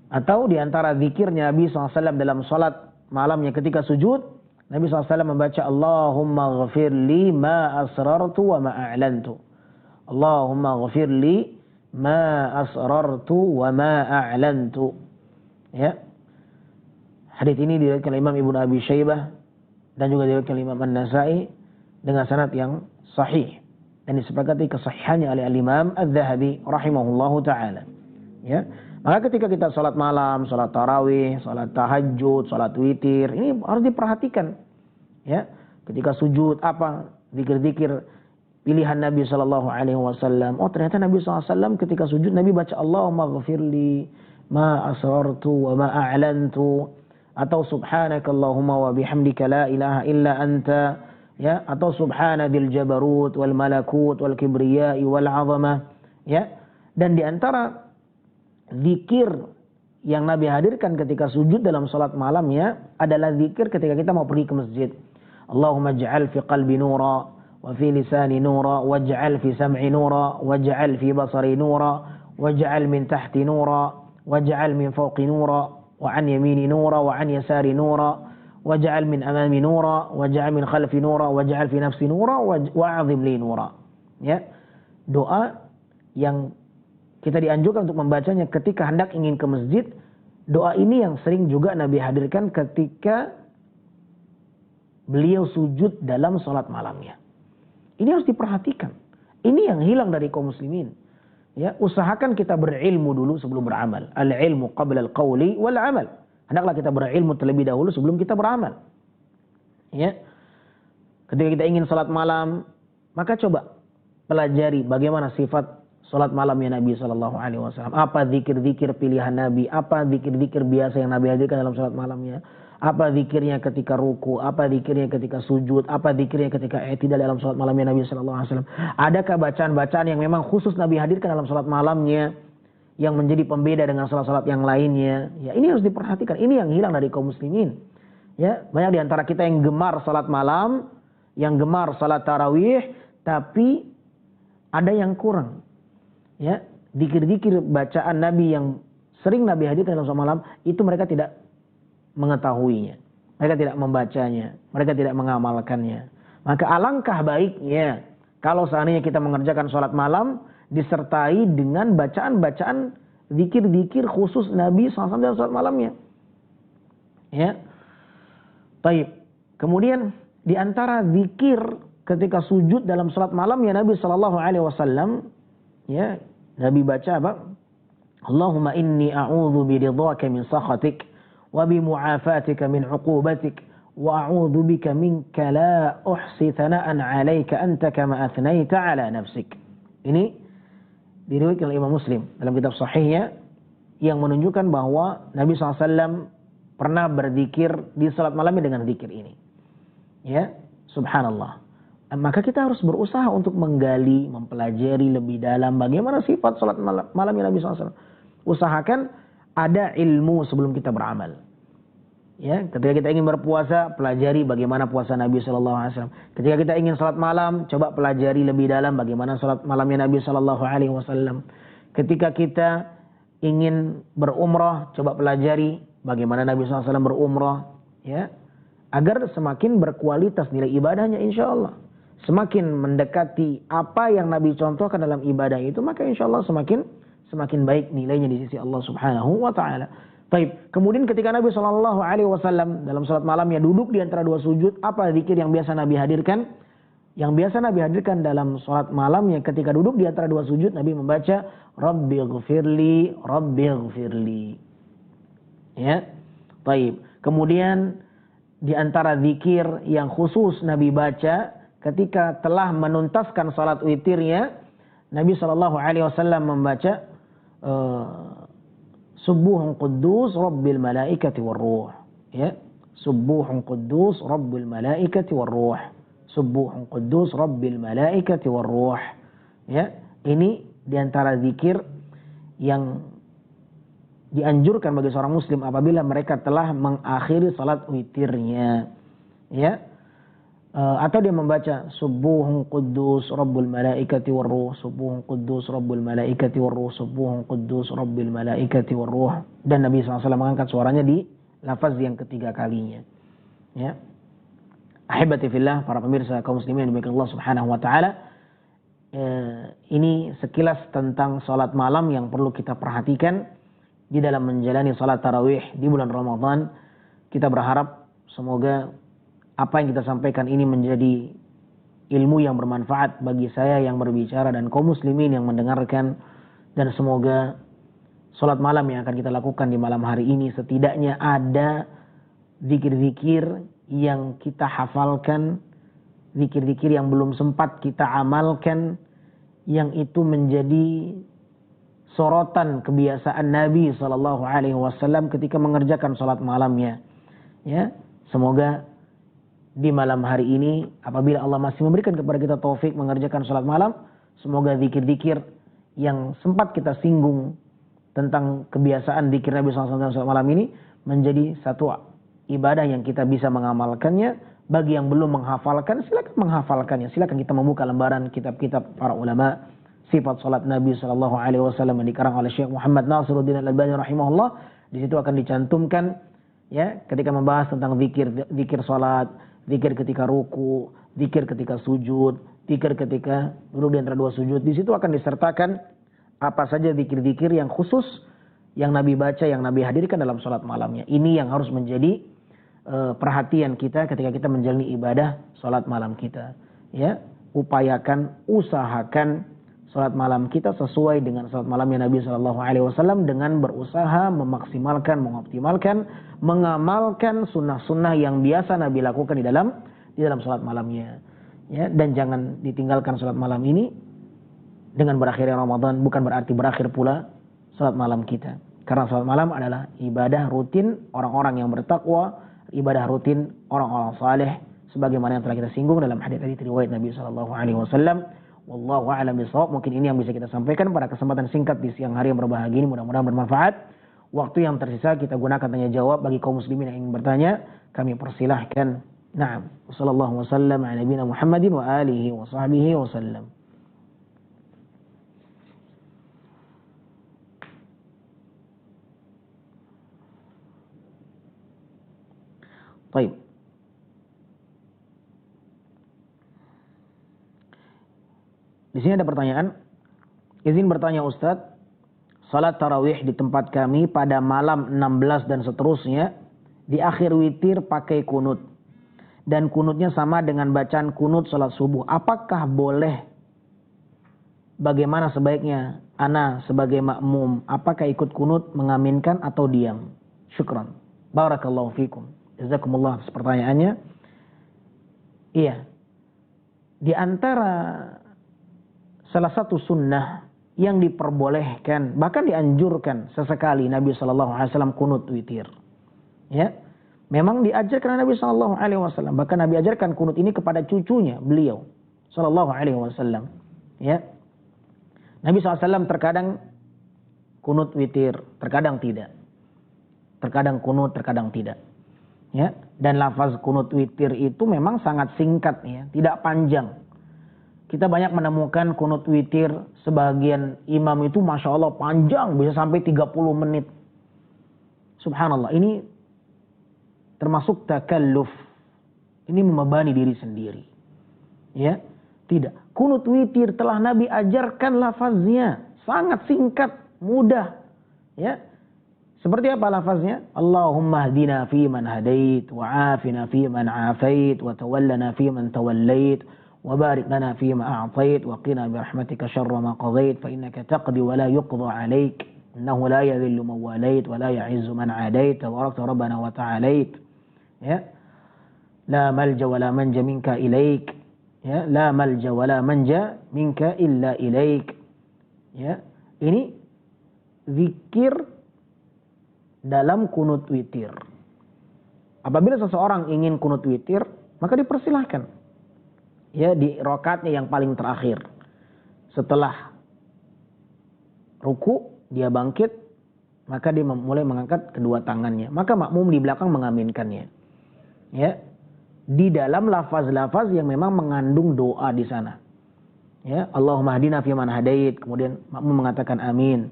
Atau di antara zikirnya Nabi SAW dalam salat malamnya ketika sujud, Nabi SAW membaca Allahumma ghafirli ma asrartu wa ma a'lantu. Allahumma ghafirli ma asrartu wa ma a'lantu. Ya. Hadis ini diriwayatkan oleh Imam Ibnu Abi Syaibah dan juga diriwayatkan oleh Imam An-Nasa'i dengan sanad yang sahih dan disepakati kesahihannya oleh Al-Imam Adz-Dzahabi rahimahullahu taala. Ya. Maka ketika kita salat malam, salat tarawih, salat tahajud, salat witir, ini harus diperhatikan. Ya. Ketika sujud apa zikir-zikir pilihan Nabi SAW. Oh ternyata Nabi SAW ketika sujud Nabi baca Allahumma ghafirli ma asrartu wa ma a'lantu. Atau subhanakallahumma wa bihamdika la ilaha illa anta. Ya, atau subhanadil jabarut wal malakut wal kibriyai wal 'azamah. Ya. Dan di antara zikir yang Nabi hadirkan ketika sujud dalam salat malamnya adalah zikir ketika kita mau pergi ke masjid. Allahumma ij'al fi qalbi nura وفي لساني نورا واجعل في سمعي نورا واجعل في بصري نورا واجعل من تحتي نورا واجعل من فوقي نورا وعن يميني نورا وعن يساري نورا واجعل من أمامي نورا واجعل من خلفي نورا واجعل في نفسي نورا وأعظم لي نورا. Ya, doa yang kita dianjurkan untuk membacanya ketika hendak ingin ke masjid. Doa ini yang sering juga Nabi hadirkan ketika beliau sujud dalam salat malamnya. Ini harus diperhatikan. Ini yang hilang dari kaum muslimin. Ya, usahakan kita berilmu dulu sebelum beramal. Al-ilmu qabla al-qawli wal amal. Hendaklah kita berilmu terlebih dahulu sebelum kita beramal. Ya. Ketika kita ingin salat malam, maka coba pelajari bagaimana sifat salat malamnya Nabi SAW. Apa zikir-zikir pilihan Nabi, apa zikir-zikir biasa yang Nabi hadirkan dalam salat malamnya. Apa zikirnya ketika ruku, apa zikirnya ketika sujud, apa zikirnya ketika i'tidal dalam salat malamnya Nabi SAW. Adakah bacaan-bacaan yang memang khusus Nabi hadirkan dalam salat malamnya yang menjadi pembeda dengan salat-salat yang lainnya? Ya, ini harus diperhatikan. Ini yang hilang dari kaum muslimin. Ya, banyak di antara kita yang gemar salat malam, yang gemar salat tarawih, tapi ada yang kurang. Ya, zikir-zikir bacaan Nabi yang sering Nabi hadirkan dalam salat malam itu mereka tidak mengetahuinya, mereka tidak membacanya, mereka tidak mengamalkannya. Maka alangkah baiknya kalau seandainya kita mengerjakan sholat malam disertai dengan bacaan-bacaan zikir-zikir khusus Nabi SAW dalam sholat malamnya. Ya, baik. Kemudian di antara zikir ketika sujud dalam sholat malam ya Nabi SAW, ya Nabi baca apa? Allahumma inni a'udzu biridhaka min sakhatik wa bimu'afatika min 'uqubatik wa a'udzu bika minka la uhsi thana'an 'alaika anta kama athnaita 'ala nafsik. Ini diriwayatkan oleh Imam Muslim dalam kitab sahihnya yang menunjukkan bahwa Nabi SAW pernah berzikir di salat malamnya dengan zikir ini. Ya, subhanallah. Maka kita harus berusaha untuk menggali, mempelajari lebih dalam bagaimana sifat salat malamnya Nabi SAW. Usahakan ada ilmu sebelum kita beramal. Ya, ketika kita ingin berpuasa, pelajari bagaimana puasa Nabi SAW. Ketika kita ingin salat malam, coba pelajari lebih dalam bagaimana salat malamnya Nabi SAW. Ketika kita ingin berumrah, coba pelajari bagaimana Nabi SAW berumrah. Ya, agar semakin berkualitas nilai ibadahnya insya Allah. Semakin mendekati apa yang Nabi contohkan dalam ibadah itu, maka insya Allah semakin baik nilainya di sisi Allah Subhanahu wa taala. Baik, kemudian ketika Nabi SAW dalam salat malamnya duduk di antara dua sujud, apa zikir yang biasa Nabi hadirkan? Yang biasa Nabi hadirkan dalam salat malamnya ketika duduk di antara dua sujud, Nabi membaca Rabbighfirli, Rabbighfirli. Ya. Baik. Kemudian di antara zikir yang khusus Nabi baca ketika telah menuntaskan salat witirnya, Nabi SAW membaca Subuhun Quddus Rabbil Malaikati Warruh. Ya, Subuhun Quddus Rabbil Malaikati Warruh. Subuhun Quddus Rabbil Malaikati Warruh. Ya, Ini diantara zikir yang dianjurkan bagi seorang muslim apabila mereka telah mengakhiri salat witirnya, ya. Atau dia membaca subuhun quddus rabbul malaikati warruh, subuhun quddus rabbul malaikati warruh, subuhun quddus rabbil malaikati warruh, dan Nabi SAW mengangkat suaranya di lafaz yang ketiga kalinya, ya. Ahibati fillah, para pemirsa kaum muslimin yang dimuliakan Allah Subhanahu wa taala, ini sekilas tentang salat malam yang perlu kita perhatikan di dalam menjalani salat tarawih di bulan Ramadan. Kita berharap semoga apa yang kita sampaikan ini menjadi ilmu yang bermanfaat bagi saya yang berbicara dan kaum muslimin yang mendengarkan, dan semoga salat malam yang akan kita lakukan di malam hari ini setidaknya ada zikir-zikir yang kita hafalkan, zikir-zikir yang belum sempat kita amalkan, yang itu menjadi sorotan kebiasaan Nabi SAW ketika mengerjakan salat malamnya, ya. Semoga di malam hari ini apabila Allah masih memberikan kepada kita taufik mengerjakan salat malam, semoga zikir-zikir yang sempat kita singgung tentang kebiasaan zikir Nabi SAW salat malam ini menjadi satu ibadah yang kita bisa mengamalkannya. Bagi yang belum menghafalkan, silakan menghafalkannya. Silakan kita membuka lembaran kitab-kitab para ulama sifat salat Nabi SAW yang dikarang oleh Syekh Muhammad Nasiruddin Al-Albani rahimahullah. Di situ akan dicantumkan, ya, ketika membahas tentang zikir salat, zikir ketika ruku, zikir ketika sujud, zikir ketika duduk di antara dua sujud. Di situ akan disertakan apa saja zikir-zikir yang khusus yang Nabi baca, yang Nabi hadirkan dalam salat malamnya. Ini yang harus menjadi perhatian kita ketika kita menjalani ibadah salat malam kita, ya. Usahakan salat malam kita sesuai dengan salat malamnya Nabi SAW dengan berusaha memaksimalkan, mengoptimalkan, mengamalkan sunnah-sunnah yang biasa Nabi lakukan di dalam salat malamnya, ya. Dan jangan ditinggalkan salat malam ini dengan berakhirnya Ramadan bukan berarti berakhir pula salat malam kita, karena salat malam adalah ibadah rutin orang-orang yang bertakwa, ibadah rutin orang-orang saleh, sebagaimana yang telah kita singgung dalam hadis tadi riwayat Nabi SAW. Wallahu a'lam bishawab. Mungkin ini yang bisa kita sampaikan pada kesempatan singkat di siang hari yang berbahagia ini, mudah-mudahan bermanfaat. Waktu yang tersisa kita gunakan tanya jawab. Bagi kaum muslimin yang ingin bertanya, kami persilahkan. Naam. Wassallallahu wasallam ala nabiyina Muhammadin wa alihi wa sahbihi wasallam. Baik. Di sini ada pertanyaan. Izin bertanya Ustadz, salat tarawih di tempat kami pada malam 16 dan seterusnya di akhir witir pakai kunut, dan kunutnya sama dengan bacaan kunut salat subuh. Apakah boleh? Bagaimana sebaiknya ana sebagai makmum? Apakah ikut kunut, mengaminkan atau diam? Syukran. Barakallahu fikum. Jazakumullah atas pertanyaannya. Iya. Di antara salah satu sunnah yang diperbolehkan, bahkan dianjurkan sesekali Nabi SAW kunut witir. Ya. Memang diajarkan Nabi SAW. Bahkan Nabi ajarkan kunut ini kepada cucunya beliau SAW. Ya. Nabi SAW terkadang kunut witir, terkadang tidak. Terkadang kunut, terkadang tidak. Ya, dan lafaz kunut witir itu memang sangat singkat, ya, tidak panjang. Kita banyak menemukan kunut witir sebagian imam itu masya Allah panjang, bisa sampai 30 menit. Subhanallah, ini termasuk takalluf. Ini membebani diri sendiri. Ya, tidak. Kunut witir telah Nabi ajarkan lafaznya, sangat singkat, mudah. Ya. Seperti apa lafaznya? Allahumma hdina fi man hadait, wa afina fi man afait, wa tawallana fi man tawallait, wa barik lana fi ma a'tait, wa qina bi rahmatika syarra ma qadait, fa innaka taqdi wa la yuqda alaik, innahu la yadhillu man walait, wa la ya'izzu man adait, tabarakta rabbana wa ta'alait. Ya. La malja wa la manja minka ilaik. Ya, la malja wa la manja minka illa ilaik. Ya. Ini zikir dalam kunut witir. Apabila seseorang ingin kunut witir, maka dipersilahkan. Ya, di rakaatnya yang paling terakhir. Setelah ruku, dia bangkit, maka dia mulai mengangkat kedua tangannya. Maka makmum di belakang mengaminkannya. Ya. Di dalam lafaz-lafaz yang memang mengandung doa di sana. Ya, Allahumma hadina fi man hadait, kemudian makmum mengatakan amin.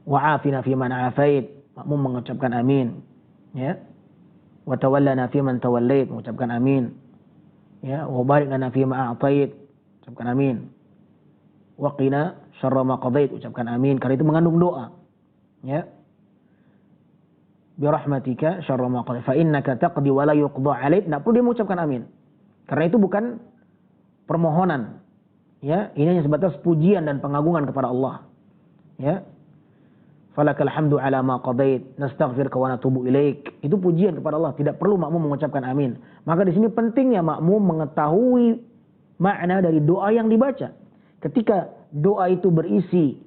Wa afina fi man afait, makmum mengucapkan amin. Ya. Wa tawallana fi man tawallait, mengucapkan amin. Ya, wa barik lana fi ma a'tait, ucapkan amin. Wa qina syarra ma qadait, ucapkan amin. Karena itu mengandung doa. Ya. Bi rahmatika syarra ma qadait fa innaka taqdi wa la yuqda 'alaik. Enggak perlu dia mengucapkan amin. Karena itu bukan permohonan. Ya, ini hanya sebatas pujian dan pengagungan kepada Allah. Ya. Falakal hamdu ala ma qadait, nastaghfiruka wa natubu ilaik. Itu pujian kepada Allah, tidak perlu makmum mengucapkan amin. Maka di sini pentingnya makmum mengetahui makna dari doa yang dibaca. Ketika doa itu berisi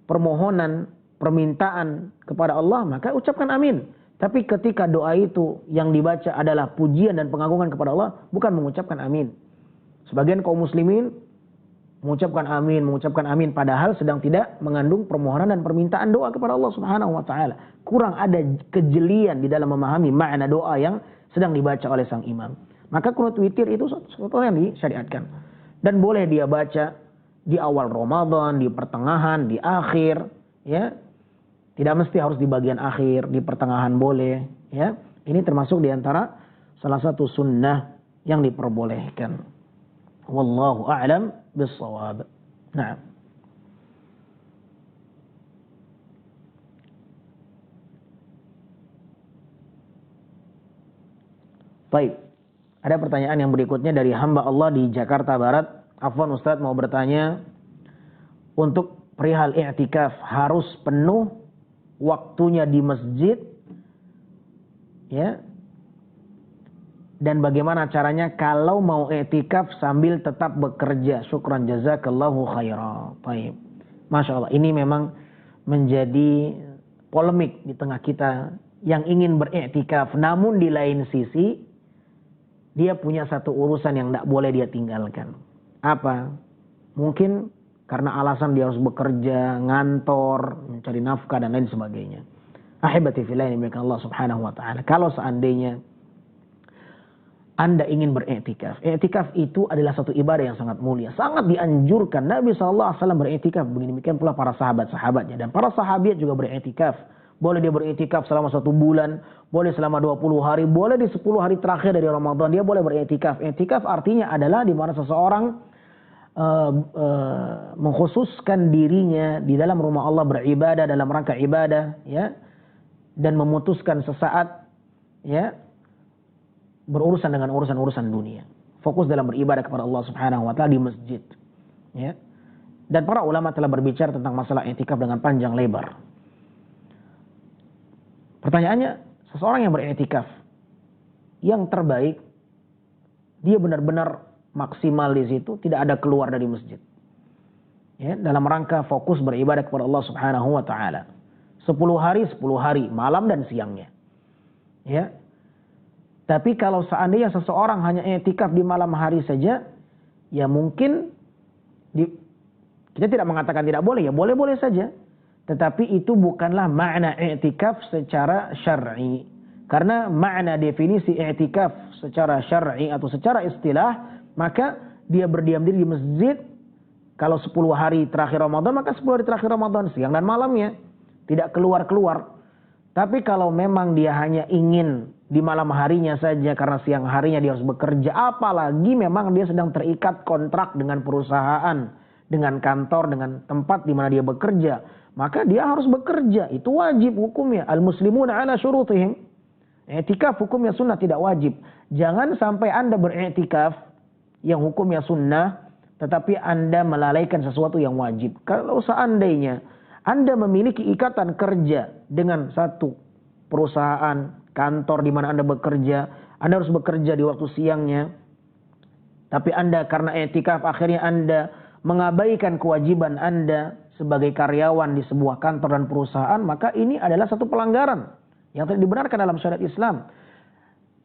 permohonan, permintaan kepada Allah, maka ucapkan amin. Tapi ketika doa itu yang dibaca adalah pujian dan pengagungan kepada Allah, bukan mengucapkan amin. Sebagian kaum muslimin mengucapkan amin padahal sedang tidak mengandung permohonan dan permintaan doa kepada Allah Subhanahu wa taala. Kurang ada kejelian di dalam memahami makna doa yang sedang dibaca oleh sang imam. Maka qunut witir itu sesuatu yang disyariatkan. Dan boleh dia baca di awal Ramadan, di pertengahan, di akhir, ya. Tidak mesti harus di bagian akhir, di pertengahan boleh, ya. Ini termasuk di antara salah satu sunnah yang diperbolehkan. Wallahu a'lam bis-shawab. Nah. Baik. Ada pertanyaan yang berikutnya dari hamba Allah di Jakarta Barat. Afwan Ustaz, mau bertanya, untuk perihal i'tikaf harus penuh waktunya di masjid, ya? Dan bagaimana caranya kalau mau i'tikaf sambil tetap bekerja? Syukran jazakallahu khairan. Baik. Masya Allah, ini memang menjadi polemik di tengah kita yang ingin beriktikaf, namun di lain sisi dia punya satu urusan yang tidak boleh dia tinggalkan. Apa? Mungkin karena alasan dia harus bekerja, ngantor, mencari nafkah dan lain sebagainya. Ahibati fillah yang dimuliakan Allah Subhanahu wa taala. Kalau seandainya Anda ingin beriktikaf, iktikaf itu adalah satu ibadah yang sangat mulia, sangat dianjurkan. Nabi SAW beriktikaf, demikian pula para sahabat-sahabatnya, dan para sahabat juga beriktikaf. Boleh dia beriktikaf selama 1 bulan, boleh selama 20 hari, boleh di 10 hari terakhir dari Ramadan dia boleh beriktikaf. Iktikaf artinya adalah di mana seseorang mengkhususkan dirinya di dalam rumah Allah beribadah dalam rangka ibadah, ya, dan memutuskan sesaat, ya, berurusan dengan urusan-urusan dunia, fokus dalam beribadah kepada Allah Subhanahu wa taala di masjid, ya. Dan para ulama telah berbicara tentang masalah i'tikaf dengan panjang lebar. Pertanyaannya, seseorang yang beriktikaf yang terbaik dia benar-benar maksimal di situ, tidak ada keluar dari masjid, ya, dalam rangka fokus beribadah kepada Allah Subhanahu wa taala. 10 hari, malam dan siangnya. Ya. Tapi kalau seandainya seseorang hanya i'tikaf di malam hari saja, ya mungkin kita tidak mengatakan tidak boleh, ya boleh-boleh saja. Tetapi itu bukanlah makna i'tikaf secara syar'i. Karena makna definisi i'tikaf secara syar'i atau secara istilah, maka dia berdiam diri di masjid kalau 10 hari terakhir Ramadan, maka 10 hari terakhir Ramadan siang dan malamnya, tidak keluar-keluar. Tapi kalau memang dia hanya ingin di malam harinya saja karena siang harinya dia harus bekerja, apalagi memang dia sedang terikat kontrak dengan perusahaan, dengan kantor, dengan tempat di mana dia bekerja, maka dia harus bekerja. Itu wajib hukumnya. Al-muslimuna ala syurutihim. I'tikaf hukumnya sunnah, tidak wajib. Jangan sampai Anda beriktikaf yang hukumnya sunnah, tetapi Anda melalaikan sesuatu yang wajib. Kalau seandainya Anda memiliki ikatan kerja dengan satu perusahaan, kantor di mana Anda bekerja, Anda harus bekerja di waktu siangnya, tapi Anda karena i'tikaf akhirnya Anda mengabaikan kewajiban Anda sebagai karyawan di sebuah kantor dan perusahaan, maka ini adalah satu pelanggaran yang tidak dibenarkan dalam syariat Islam.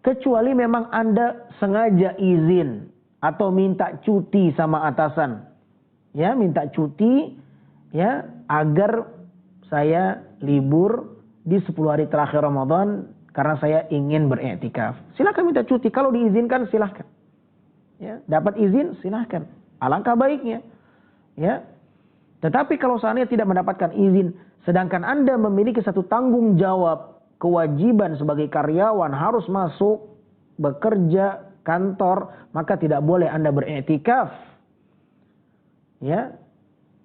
Kecuali memang Anda sengaja izin atau minta cuti sama atasan. Ya, minta cuti, ya, agar saya libur di 10 hari terakhir Ramadan karena saya ingin beriktikaf. Silakan minta cuti, kalau diizinkan silakan. Ya, dapat izin silakan. Alangkah baiknya. Ya. Tetapi kalau seandainya tidak mendapatkan izin, sedangkan Anda memiliki satu tanggung jawab, kewajiban sebagai karyawan harus masuk bekerja kantor, maka tidak boleh Anda beriktikaf. Ya.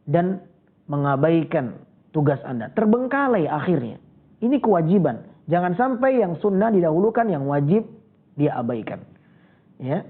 Dan mengabaikan tugas Anda. Terbengkalai akhirnya. Ini kewajiban. Jangan sampai yang sunnah didahulukan, yang wajib dia abaikan. Ya.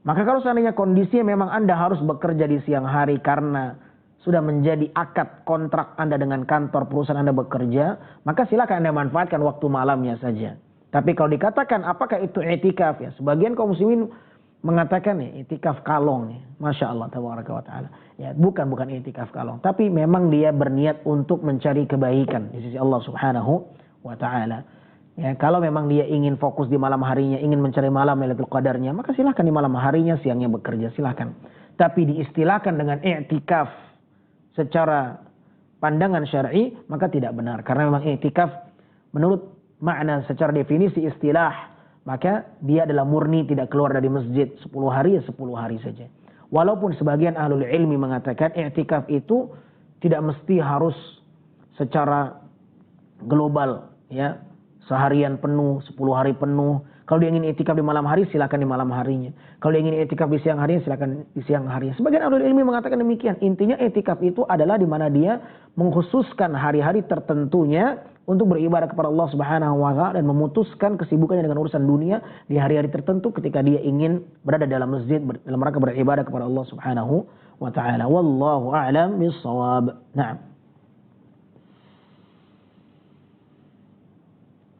Maka kalau seandainya kondisinya memang Anda harus bekerja di siang hari karena sudah menjadi akad kontrak Anda dengan kantor perusahaan Anda bekerja, maka silakan Anda manfaatkan waktu malamnya saja. Tapi kalau dikatakan apakah itu i'tikaf, ya, sebagian kaum muslimin mengatakan i'tikaf kalong, ya. Masya Allah tabaraka wa ta'ala. Ya, bukan i'tikaf kalong, tapi memang dia berniat untuk mencari kebaikan di sisi Allah Subhanahu wa ta'ala. Ya, kalau memang dia ingin fokus di malam harinya, ingin mencari malam Lailatul Qadarnya, maka silahkan di malam harinya, siangnya bekerja, silahkan. Tapi diistilahkan dengan i'tikaf secara pandangan syar'i, maka tidak benar. Karena memang i'tikaf menurut makna secara definisi istilah, maka dia adalah murni tidak keluar dari masjid 10 hari, ya 10 hari saja. Walaupun sebagian ahlul ilmi mengatakan i'tikaf itu tidak mesti harus secara global, ya. Seharian penuh, 10 hari penuh. Kalau dia ingin i'tikaf di malam hari, silakan di malam harinya. Kalau dia ingin i'tikaf di siang hari, silakan di siang hari. Sebagian ahlul ilmi mengatakan demikian. Intinya i'tikaf itu adalah di mana dia mengkhususkan hari-hari tertentunya untuk beribadah kepada Allah Subhanahu wa taala dan memutuskan kesibukannya dengan urusan dunia di hari-hari tertentu ketika dia ingin berada dalam masjid dalam rangka beribadah kepada Allah Subhanahu wa taala. Wallahu a'lam bis-shawab. Na'am.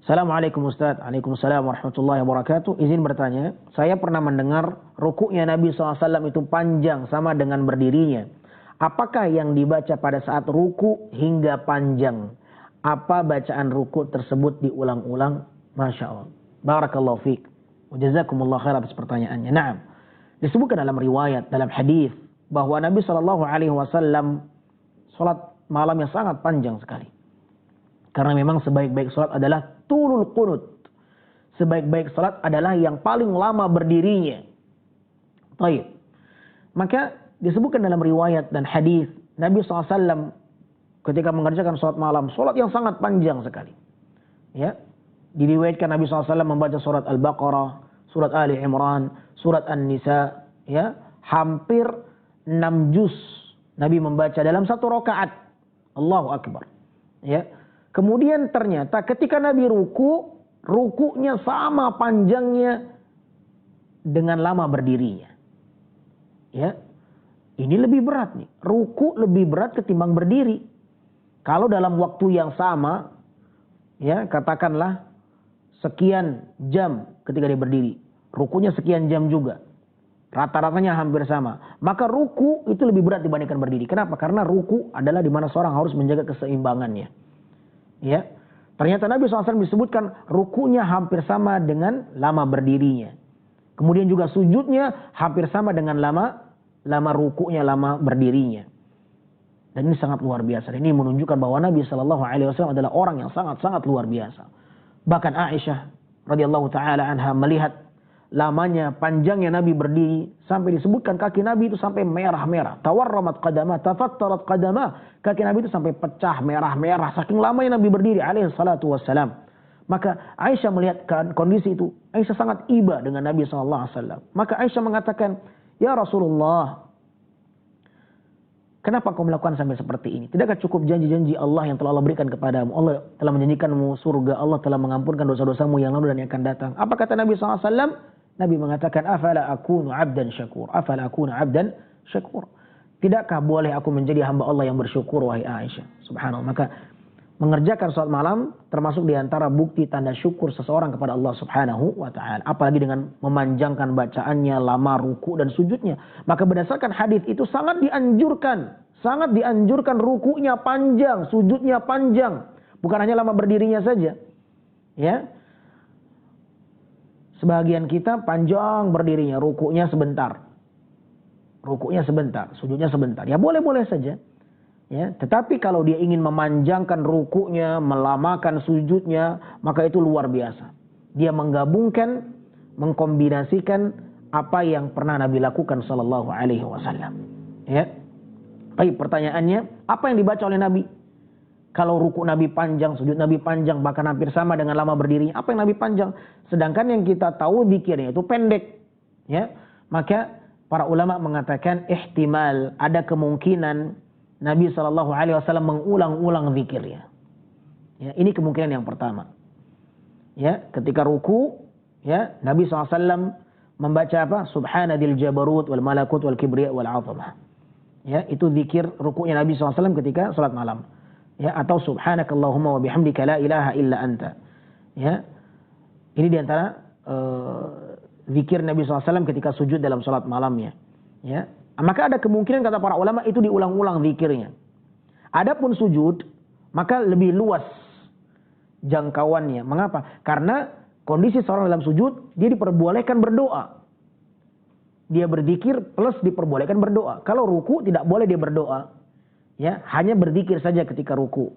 Assalamualaikum Ustaz. Waalaikumsalam warahmatullahi wabarakatuh. Izin bertanya, saya pernah mendengar rukuknya Nabi SAW itu panjang sama dengan berdirinya. Apakah yang dibaca pada saat ruku hingga panjang? Apa bacaan ruku tersebut diulang-ulang? Masya Allah. Barakallahu fiqh. Jazakumullah khair atas pertanyaannya. Naam. Disebutkan dalam riwayat, dalam hadis bahwa Nabi SAW salat malamnya sangat panjang sekali. Karena memang sebaik-baik salat adalah tulul qunut. Sebaik-baik salat adalah yang paling lama berdirinya. Baik. Maka disebutkan dalam riwayat dan hadis Nabi SAW ketika mengerjakan salat malam, salat yang sangat panjang sekali. Ya. Diriwayatkan Nabi SAW membaca surat Al-Baqarah, surat Ali Imran, surat An-Nisa, ya, hampir 6 juz Nabi membaca dalam satu rakaat. Allahu Akbar. Ya. Kemudian ternyata ketika Nabi rukunya sama panjangnya dengan lama berdirinya. Ya. Ini lebih berat nih. Ruku lebih berat ketimbang berdiri. Kalau dalam waktu yang sama, ya, katakanlah sekian jam ketika dia berdiri, rukunya sekian jam juga. Rata-ratanya hampir sama. Maka ruku itu lebih berat dibandingkan berdiri. Kenapa? Karena ruku adalah di mana seorang harus menjaga keseimbangannya. Ya, ternyata Nabi SAW disebutkan rukunya hampir sama dengan lama berdirinya. Kemudian juga sujudnya hampir sama dengan lama rukunya, lama berdirinya. Dan ini sangat luar biasa. Ini menunjukkan bahwa Nabi SAW adalah orang yang sangat-sangat luar biasa. Bahkan Aisyah radhiyallahu taala anha melihat lamanya, panjangnya Nabi berdiri sampai disebutkan kaki Nabi itu sampai merah-merah. Tawarramat qadamah, tafattarat qadamah. Kaki Nabi itu sampai pecah merah-merah saking lamanya Nabi berdiri alaihi salatu wassalam. Maka Aisyah melihat kondisi itu, Aisyah sangat iba dengan Nabi SAW. Maka Aisyah mengatakan, "Ya Rasulullah, kenapa kau melakukan sampai seperti ini? Tidakkah cukup janji-janji Allah yang telah Allah berikan kepadamu? Allah telah menjanjikanmu surga, Allah telah mengampunkan dosa-dosamu yang lalu dan yang akan datang." Apa kata Nabi SAW? Nabi mengatakan, "Afala akunu abdan syakur." Afala akunu abdan syakur. Tidakkah boleh aku menjadi hamba Allah yang bersyukur, wahai Aisyah? Subhanallah. Maka mengerjakan salat malam termasuk diantara bukti tanda syukur seseorang kepada Allah Subhanahu wa ta'ala. Apalagi dengan memanjangkan bacaannya, lama ruku dan sujudnya. Maka berdasarkan hadis itu sangat dianjurkan rukunya panjang, sujudnya panjang. Bukan hanya lama berdirinya saja. Ya. Sebagian kita panjang berdirinya, rukunya sebentar. Sujudnya sebentar. Ya boleh-boleh saja. Ya, tetapi kalau dia ingin memanjangkan rukuknya, melamakan sujudnya, maka itu luar biasa. Dia menggabungkan, mengkombinasikan apa yang pernah Nabi lakukan sallallahu alaihi wasallam. Ya. Baik, pertanyaannya, apa yang dibaca oleh Nabi? Kalau rukuk Nabi panjang, sujud Nabi panjang, bahkan hampir sama dengan lama berdirinya, apa yang Nabi panjang? Sedangkan yang kita tahu zikirnya itu pendek. Ya. Maka para ulama mengatakan ihtimal, ada kemungkinan Nabi SAW mengulang-ulang zikirnya. Ya, ini kemungkinan yang pertama. Ya, ketika ruku, ya, Nabi SAW membaca apa? Subhanadil jabarut wal malakut wal kibriya wal azamah. Ya, itu zikir rukuknya Nabi SAW ketika salat malam. Ya, atau subhanakallahumma wa bihamdika la ilaha illa anta. Ya, ini diantara zikir Nabi SAW ketika sujud dalam salat malamnya. Ya, maka ada kemungkinan kata para ulama itu diulang-ulang zikirnya. Adapun sujud, maka lebih luas jangkauannya. Mengapa? Karena kondisi seorang dalam sujud, dia diperbolehkan berdoa. Dia berzikir plus diperbolehkan berdoa. Kalau ruku tidak boleh dia berdoa. Ya, hanya berzikir saja ketika ruku.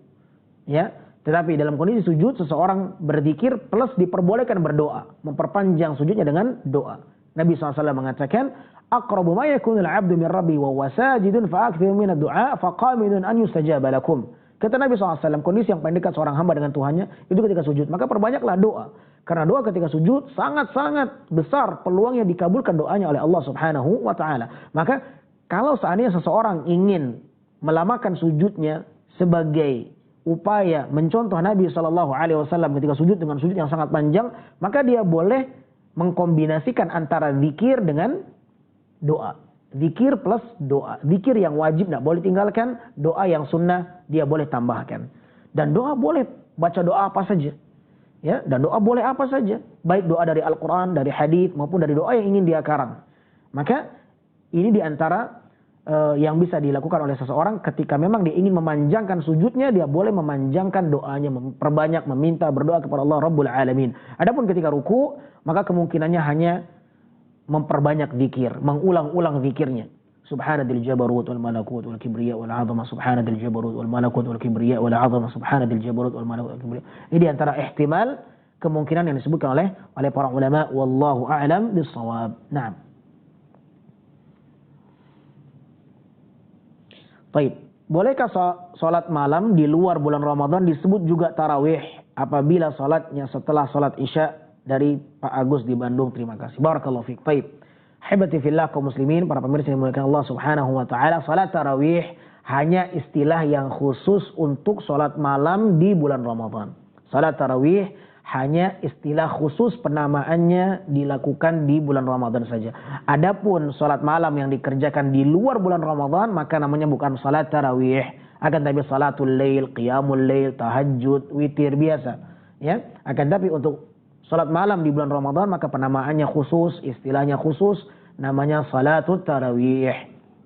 Ya, tetapi dalam kondisi sujud seseorang berzikir plus diperbolehkan berdoa, memperpanjang sujudnya dengan doa. Nabi SAW mengatakan, aqrabu ma yakunul 'abdu min rabbi wa huwa sajidun fa aktsiru min ad-du'a fa qaminun an yustajaba lakum. Kata Nabi SAW, kondisi yang paling dekat seorang hamba dengan Tuhannya itu ketika sujud. Maka perbanyaklah doa. Karena doa ketika sujud sangat-sangat besar peluangnya dikabulkan doanya oleh Allah Subhanahu wa taala. Maka kalau seandainya seseorang ingin melamakan sujudnya sebagai upaya mencontoh Nabi SAW ketika sujud dengan sujud yang sangat panjang, maka dia boleh mengkombinasikan antara zikir dengan doa. Zikir plus doa. Zikir yang wajib tidak boleh tinggalkan, doa yang sunnah dia boleh tambahkan. Dan doa boleh baca doa apa saja. Ya, dan doa boleh apa saja. Baik doa dari Al-Quran, dari hadis maupun dari doa yang ingin dia karang. Maka ini diantara yang bisa dilakukan oleh seseorang ketika memang dia ingin memanjangkan sujudnya, dia boleh memanjangkan doanya, memperbanyak, meminta, berdoa kepada Allah Rabbul Alamin. Adapun ketika ruku, maka kemungkinannya hanya memperbanyak zikir, mengulang-ulang zikirnya. Subhanadil jabarut wal malakut wal kibriya wal azamah, subhanadil jabarut wal malakut wal kibriya wal azamah, subhanadil jabarut wal malakut wal kibriya. Ini antara ihtimal kemungkinan yang disebutkan oleh para ulama, wallahu a'lam bis-shawab. Naam. Baik, bolehkah salat malam di luar bulan Ramadan disebut juga tarawih apabila salatnya setelah salat Isya? Dari Pak Agus di Bandung, terima kasih. Barakallahu fiik. Baik. Habibati fillah kaum muslimin, para pemirsa yang dimuliakan Allah Subhanahu wa taala, salat tarawih hanya istilah yang khusus untuk salat malam di bulan Ramadan. Salat tarawih hanya istilah khusus, penamaannya dilakukan di bulan Ramadan saja. Adapun salat malam yang dikerjakan di luar bulan Ramadan maka namanya bukan salat tarawih, akan tapi salatul lail, qiyamul lail, tahajud, witir biasa. Ya, akan tapi untuk salat malam di bulan Ramadan maka penamaannya khusus, istilahnya khusus, namanya salatut tarawih.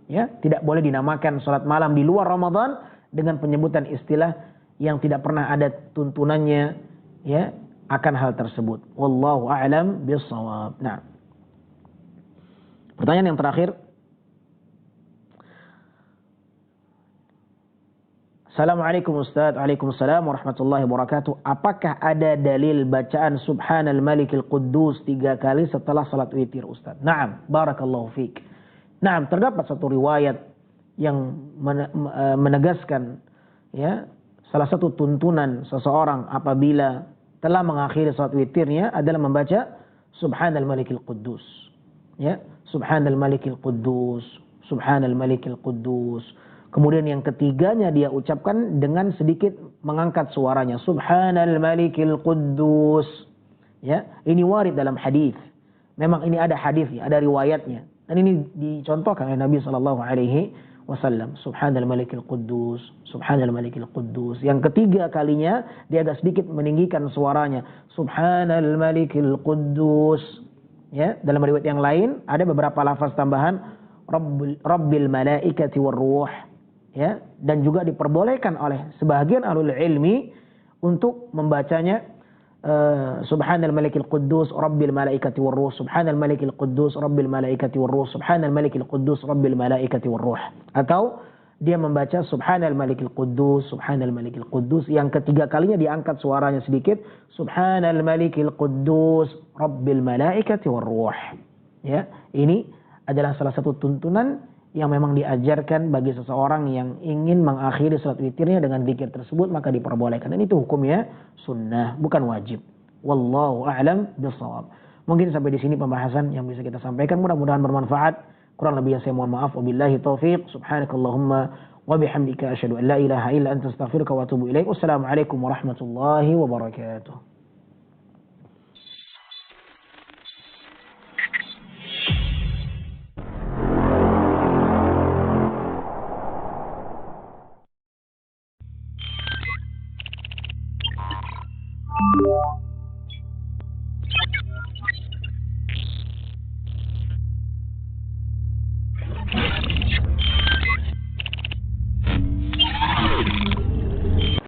Ya, tidak boleh dinamakan salat malam di luar Ramadan dengan penyebutan istilah yang tidak pernah ada tuntunannya, ya, akan hal tersebut. Wallahu a'lam bis-shawab. Nah, pertanyaan yang terakhir. Assalamualaikum Ustaz. Waalaikumsalam warahmatullahi wabarakatuh. Apakah ada dalil bacaan Subhanal Malikil Quddus 3 kali setelah salat witir Ustaz? Naam, barakallahu fiik. Naam, terdapat satu riwayat yang menegaskan, ya, salah satu tuntunan seseorang apabila telah mengakhiri salat witirnya adalah membaca Subhanal Malikil Quddus. Ya, Subhanal Malikil Quddus, Subhanal Malikil Quddus. Kemudian yang ketiganya dia ucapkan dengan sedikit mengangkat suaranya. Subhanal Malikil Quddus. Ya, ini warid dalam hadis. Memang ini ada hadisnya, ada riwayatnya. Dan ini dicontohkan oleh Nabi SAW. Subhanal Malikil Quddus, Subhanal Malikil Quddus. Yang ketiga kalinya dia agak sedikit meninggikan suaranya. Subhanal Malikil Quddus. Ya, dalam riwayat yang lain ada beberapa lafaz tambahan. Rabbil malaikati war ruh. Ya, dan juga diperbolehkan oleh sebagian ahlul ilmi untuk membacanya Subhanal Malikil Quddus Rabbil Malaikati war Ruh, Subhanal Malikil Quddus Rabbil Malaikati war Ruh, Subhanal Malikil Quddus Rabbil Malaikati war Ruh. Atau dia membaca Subhanal Malikil Quddus, Subhanal Malikil Quddus. Yang ketiga kalinya diangkat suaranya sedikit, Subhanal Malikil Quddus, Rabbil Malaikati Warruh. Ya, ini adalah salah satu tuntunan yang memang diajarkan bagi seseorang yang ingin mengakhiri salat witirnya dengan zikir tersebut, maka diperbolehkan. Dan itu hukumnya sunnah, bukan wajib. Wallahu a'lam bishawab. Mungkin sampai di sini pembahasan yang bisa kita sampaikan. Mudah-mudahan bermanfaat. Kurang lebihnya saya mohon maaf. Wabillahi taufiq. Subhanakallahumma wa bihamdika asyhadu an la ilaha illa anta astaghfiruka wa atubu ilaik. Wassalamualaikum warahmatullahi wabarakatuh.